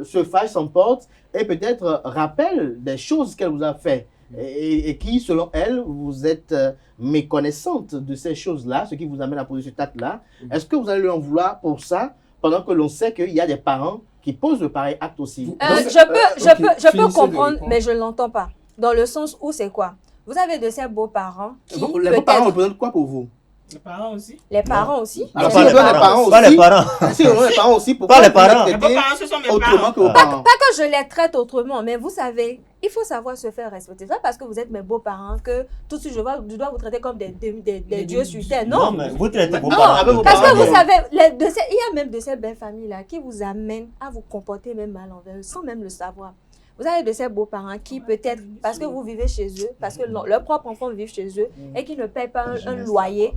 se fâche, s'emporte et peut-être rappelle des choses qu'elle vous a fait. Et qui, selon elle, vous êtes méconnaissante de ces choses-là, ce qui vous amène à poser cet acte-là. Est-ce que vous allez lui en vouloir pour ça, pendant que l'on sait qu'il y a des parents qui posent le pareil acte aussi? Je peux comprendre, mais je ne l'entends pas. Dans le sens où c'est quoi? Vous avez de ces beaux-parents qui les beaux-parents représentent quoi pour vous? Les parents aussi. Les parents aussi. Alors, si on donne les parents aussi. Pas les parents. Si on donne les parents aussi, pourquoi pas les parents? Autrement que vos parents. Pas que je les traite autrement, mais vous savez, il faut savoir se faire respecter. C'est pas parce que vous êtes mes beaux-parents que tout de suite je dois vous traiter comme des dieux sur terre. Non, mais vous traitez vos parents. Parce que vous savez, il y a même de ces belles familles-là qui vous amènent à vous comporter même mal envers eux, sans même le savoir. Vous avez de ces beaux-parents qui peut-être, parce que vous vivez chez eux, parce que leurs propres enfants vivent chez eux et qui ne payent pas un loyer,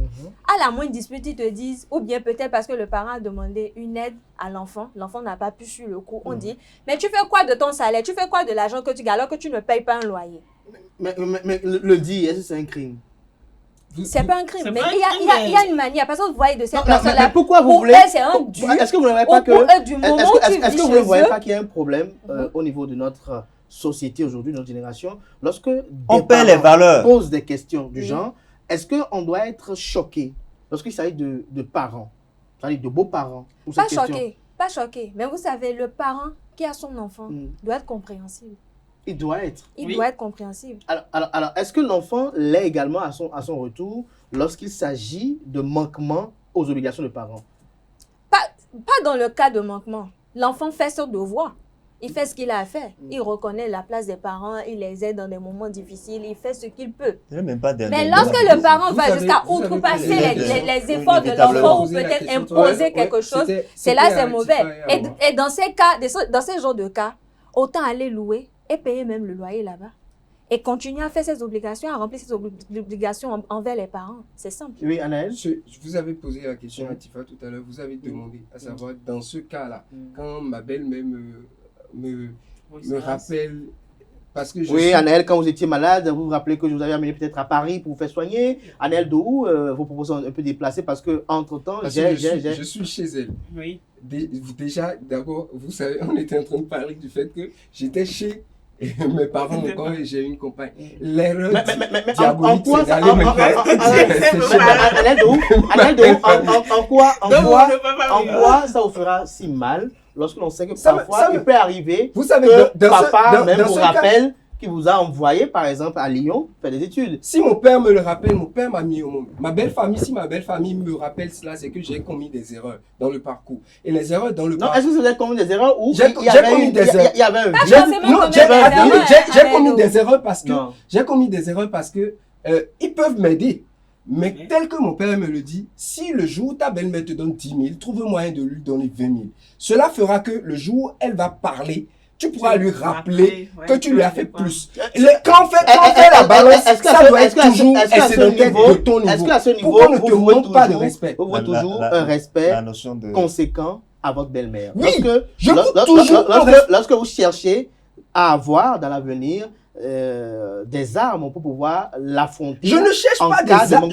à la moindre dispute, ils te disent, ou bien peut-être parce que le parent a demandé une aide à l'enfant n'a pas pu sur le coup, on dit, mais tu fais quoi de ton salaire, tu fais quoi de l'argent que tu gagnes alors que tu ne payes pas un loyer? Mais le dire, est-ce que c'est un crime? C'est pas un crime, mais il y a une manière. Parce que vous voyez de cette personne-là. Mais pourquoi vous voulez? C'est un dur. Est-ce que vous ne voyez pas que. Est-ce que vous ne voyez pas qu'il y a un problème au niveau de notre société aujourd'hui, de notre génération, lorsque on perd les valeurs, pose des questions du genre, est-ce qu'on doit être choqué lorsqu'il s'agit de parents, c'est-à-dire de beaux-parents? Pas choqué. Mais vous savez, le parent qui a son enfant doit être compréhensible. Il doit être. Il doit être compréhensible. Alors est-ce que l'enfant l'est également à son retour lorsqu'il s'agit de manquement aux obligations de parents? Pas dans le cas de manquement. L'enfant fait son devoir. Il fait ce qu'il a à faire. Il reconnaît la place des parents, il les aide dans des moments difficiles, il fait ce qu'il peut. Mais lorsque le parent va jusqu'à outrepasser les efforts de l'enfant ou peut-être imposer quelque chose, c'est là c'est mauvais. Et dans ces cas, dans ces genres de cas, autant aller louer et payer même le loyer là-bas. Et continuer à faire ses obligations, à remplir ses obligations envers les parents. C'est simple. Oui, Anaël. Je vous avais posé la question à Tifa tout à l'heure. Vous avez demandé à savoir, dans ce cas-là, quand ma belle-mère me rappelle... Parce que oui, Anaël, quand vous étiez malade, vous vous rappelez que je vous avais amené peut-être à Paris pour vous faire soigner. Anaël, d'où vos propositions un peu déplacées parce qu'entre-temps, je suis chez elle. Oui. Déjà, d'abord, vous savez, on était en train de parler du fait que j'étais chez mes parents encore et j'ai une compagne. L'erreur diabolique, c'est d'aller me en quoi ça vous fera si mal lorsque l'on sait que parfois il peut arriver que papa même vous rappelle qu'il vous a envoyé par exemple à Lyon faire des études. Si mon père me le rappelle, mon père m'a mis au monde. Si ma belle famille me rappelle cela, c'est que j'ai commis des erreurs dans le parcours. Et les erreurs dans le parcours... Non, est-ce que vous avez commis des erreurs ou j'ai commis des erreurs? J'ai commis des erreurs parce que ils peuvent m'aider. Mais tel que mon père me le dit, si le jour ta belle-mère te donne 10 000, trouve un moyen de lui donner 20 000. Cela fera que le jour où elle va parler, tu pourras lui rappeler que tu lui as fait plus. Quand on fait la balance, ça doit être toujours de ton niveau. Est-ce qu'à ce niveau, pourquoi ne te montre pas de respect? Vous voulez toujours un respect conséquent à votre belle-mère. Oui, je veux toujours... Lorsque vous cherchez à avoir dans l'avenir des armes pour pouvoir l'affronter. Je ne cherche pas des armes.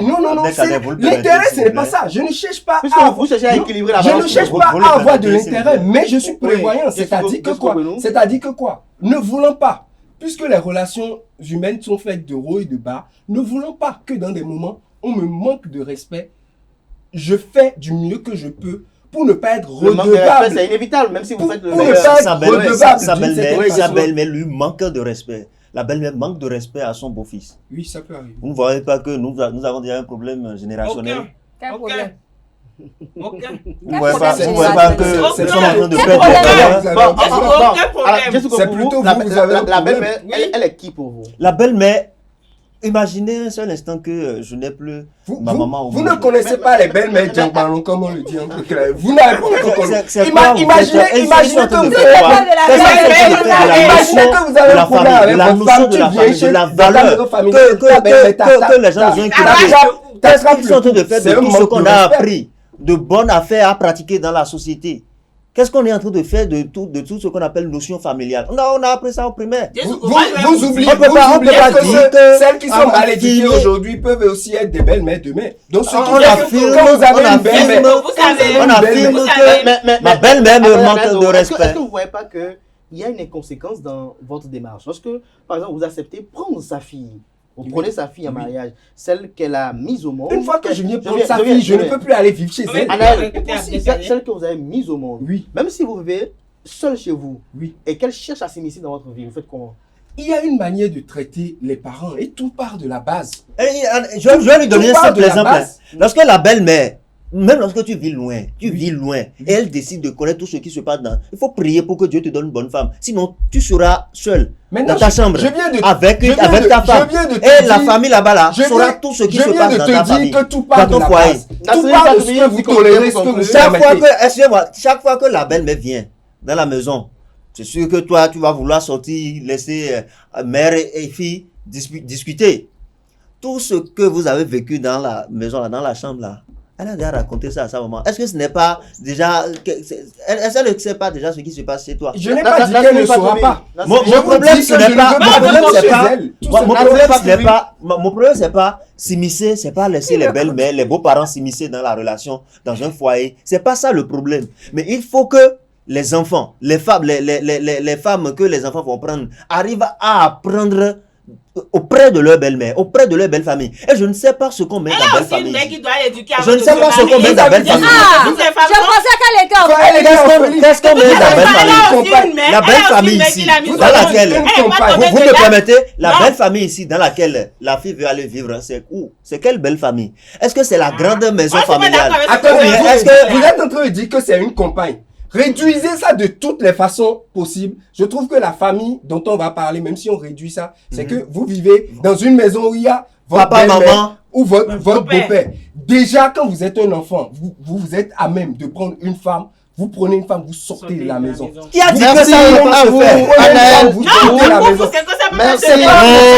Non. L'intérêt, ce n'est pas ça. Je ne cherche pas à équilibrer la balance. Je ne cherche pas à avoir de l'intérêt, mais je suis prévoyant. C'est-à-dire que quoi? Ne voulant pas, puisque les relations humaines sont faites de haut et de bas, ne voulant pas que dans des moments, on me manque de respect, je fais du mieux que je peux pour ne pas être redevable. C'est inévitable, même si vous faites le sa belle-mère lui manque de respect. La belle-mère manque de respect à son beau-fils. Oui, ça peut arriver. Vous ne voyez pas que nous avons déjà un problème générationnel? Quel problème? Vous ne voyez pas que c'est en train de perdre. C'est plutôt la belle-mère, elle est qui pour vous? La belle-mère, imaginez un seul instant que je n'ai plus ma maman au monde. Vous ne connaissez pas les belles-mères Djangbalon, comme on le dit en clair. Vous n'avez pas encore. Imaginez que vous avez un problème avec votre femme, tu viens chez la valeur que les gens ont inculqué. Qu'est-ce qu'ils sont en train de faire de tout ce qu'on a appris, de bonnes affaires à pratiquer dans la société? Qu'est-ce qu'on est en train de faire de tout ce qu'on appelle notion familiale? On a appris ça au primaire. Vous oubliez que celles qui sont mal éduquées aujourd'hui peuvent aussi être des belles-mères demain. Donc on affirme que ma belle-mère me manque de respect. Est-ce que vous ne voyez pas qu'il y a une inconséquence dans votre démarche? Lorsque, par exemple, vous acceptez prendre sa fille, vous prenez sa fille en mariage, celle qu'elle a mise au monde. Une fois que je viens prendre sa fille, je ne peux plus aller vivre chez elle. Celle que vous avez mise au monde, même si vous vivez seul chez vous, et qu'elle cherche à s'immiscer dans votre vie, vous faites comment? Il y a une manière de traiter les parents et tout part de la base. Je vais lui donner un simple exemple. Lorsque la belle-mère Même lorsque tu vis loin, et elle décide de connaître tout ce qui se passe dans... Il faut prier pour que Dieu te donne une bonne femme. Sinon, tu seras seul dans ta chambre avec ta femme. Et la famille là-bas saura tout ce qui se passe dans ta famille, dans ton foyer. Tout part de ce que vous tolérez, ce que vous permettez. Chaque fois que la belle-mère vient dans la maison, c'est sûr que toi, tu vas vouloir sortir, laisser mère et fille discuter. Tout ce que vous avez vécu dans la maison, dans la chambre là, elle a déjà raconté ça à sa maman. Est-ce que ce n'est pas déjà... Est-ce qu'elle ne sait pas déjà ce qui se passe chez toi? Je n'ai pas dit qu'elle ne saura pas. Mon problème, ce n'est pas... Mon problème, c'est pas s'immiscer, c'est pas laisser les belles-mères, les beaux-parents s'immiscer dans la relation, dans un foyer. C'est pas ça le problème. Mais il faut que les enfants, les femmes que les enfants vont prendre, arrivent à apprendre auprès de leur belle-mère, auprès de leur belle famille. Et je ne sais pas ce qu'on met dans belle famille. Je ne sais pas ce qu'on met dans belle famille. Je pensais qu'elle était en famille. Qu'est-ce qu'on met dans belle famille? La belle famille ici, dans laquelle, vous me permettez, la belle famille ici, dans laquelle la fille veut aller vivre, c'est où? C'est quelle belle famille? Est-ce que c'est la grande maison familiale? Attendez, est-ce que vous êtes en train de dire que c'est une compagne? Réduisez ça de toutes les façons possibles. Je trouve que la famille dont on va parler, même si on réduit ça, c'est que vous vivez dans une maison où il y a votre papa, maman ou votre beau-père. Déjà, quand vous êtes un enfant, vous êtes à même de prendre une femme. Vous prenez une femme, vous sortez de la maison. Qui a dit que ça ne peut pas se faire? Vous sortez de la maison. Merci.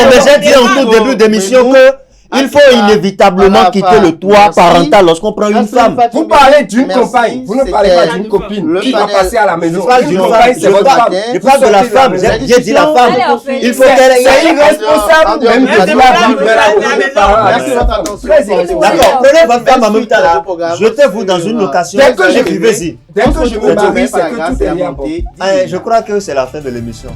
Mais j'ai dit en tout début d'émission que il faut inévitablement quitter le toit parental lorsqu'on prend une femme. Vous parlez d'une compagne, vous ne parlez pas d'une copine qui va passer à la maison. Je parle de la femme, j'ai dit la femme. Il faut qu'elle ait une responsable même de D'accord, prenez votre femme en même temps là. Jetez-vous dans une location et vivez-y. Dès que je me marie, c'est que tout est bien bon. Je crois que c'est la fin de l'émission.